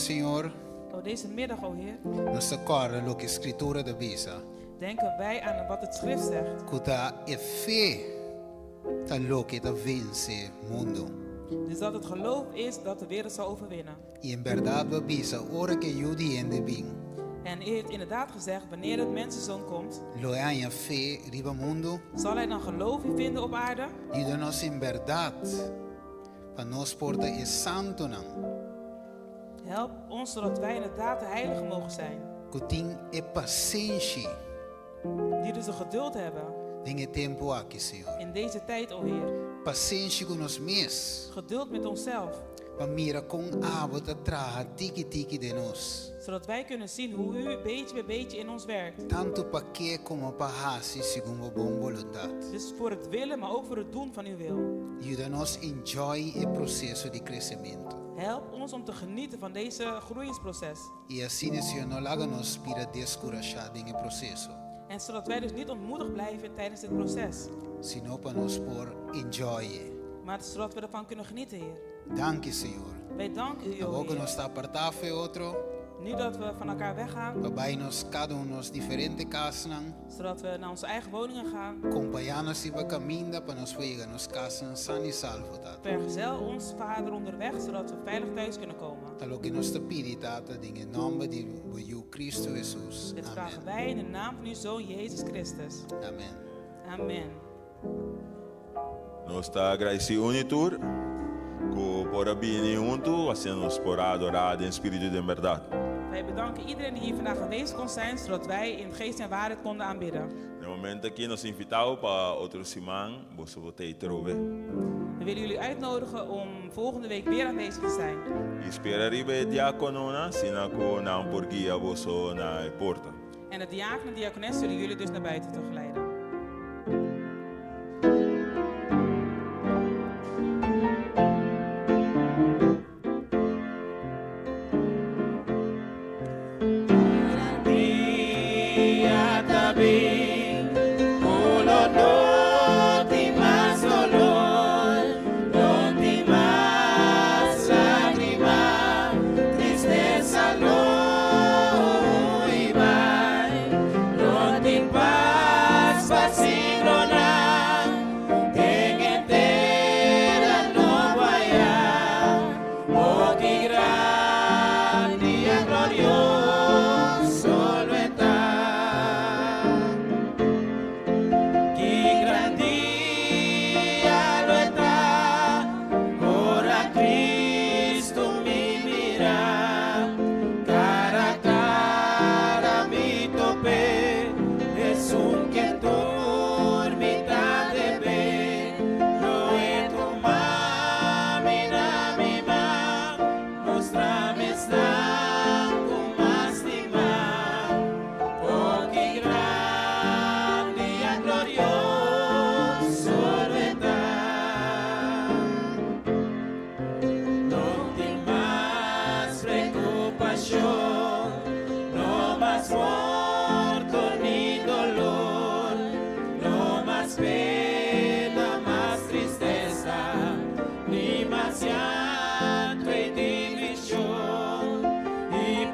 Speaker 1: Senhor,
Speaker 2: Deze middag, o Heer,
Speaker 1: nos socorre lo que escritura de bisa.
Speaker 2: denken wij aan wat het schrift zegt.
Speaker 1: Kuta e fe ta lo que ta vence mundo.
Speaker 2: Dus dat het geloof is dat de wereld zal overwinnen.
Speaker 1: Y en verdad we bisa, ora que judi en de bin.
Speaker 2: En u heeft inderdaad gezegd, wanneer het mensenzoon komt,
Speaker 1: Lo anja fe riba mundo.
Speaker 2: zal hij dan geloof in vinden op aarde?
Speaker 1: Ayúdanos en verdad. Pa nos porta e santo nan.
Speaker 2: Help ons zodat wij inderdaad de heiligen mogen zijn.
Speaker 1: Kutin e paciência.
Speaker 2: Die dus een geduld hebben
Speaker 1: Den e tempo aqui, Senhor.
Speaker 2: in deze tijd, o Heer.
Speaker 1: Paciência com nos mes.
Speaker 2: Geduld met onszelf.
Speaker 1: Pa mira com abo ta traha tiki tiki de nos.
Speaker 2: Zodat wij kunnen zien hoe u beetje bij beetje in ons werkt.
Speaker 1: Tanto pa que como pa hasi segundo bom voluntad.
Speaker 2: Dus voor het willen, maar ook voor het doen van uw wil.
Speaker 1: Ayúdanos enjoy el proceso de crecimiento.
Speaker 2: Help ons om te genieten van deze groeingsproces.
Speaker 1: Y así, Senhor, no háganos para descorajar en el proceso,
Speaker 2: En zodat wij dus niet ontmoedigd blijven tijdens dit proces.
Speaker 1: sino para nos por enjoy.
Speaker 2: Maar zodat we ervan kunnen genieten, Heer.
Speaker 1: Dank je, Senhor.
Speaker 2: Wij danken u, o
Speaker 1: Agora que
Speaker 2: Heer.
Speaker 1: nos está apartado de outro,
Speaker 2: Nu dat we van elkaar weggaan,
Speaker 1: papai nos cada nos diferente casas,
Speaker 2: zodat we naar onze eigen woningen gaan.
Speaker 1: acompanhar-nos e caminho para nos chegar nos casas san e salvo, tata.
Speaker 2: Vergezel ons, Vader, onderweg, zodat we veilig thuis kunnen komen.
Speaker 1: Tal que nos te pide, tata, in el nombre de Cristo Jesús.
Speaker 2: Dit vragen
Speaker 1: Amén.
Speaker 2: wij in de naam van uw Zoon, Jezus Christus.
Speaker 1: Amén.
Speaker 2: Amen.
Speaker 3: Nós está agradecido Unitur, que por vir junto, hacemos por adorar em espírito e em verdade.
Speaker 2: Wij bedanken iedereen die hier vandaag aanwezig kon zijn, zodat wij in geest en waarheid konden aanbidden.
Speaker 3: No momento que nos invitamos para outro semana, você vai ter trove.
Speaker 2: We willen jullie uitnodigen om volgende week weer aanwezig te zijn.
Speaker 3: Espera ribe diaconona, sina ko na porgia boso na porta.
Speaker 2: En de diaken en diakones zullen jullie dus naar buiten toe geleiden.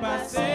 Speaker 4: Pasé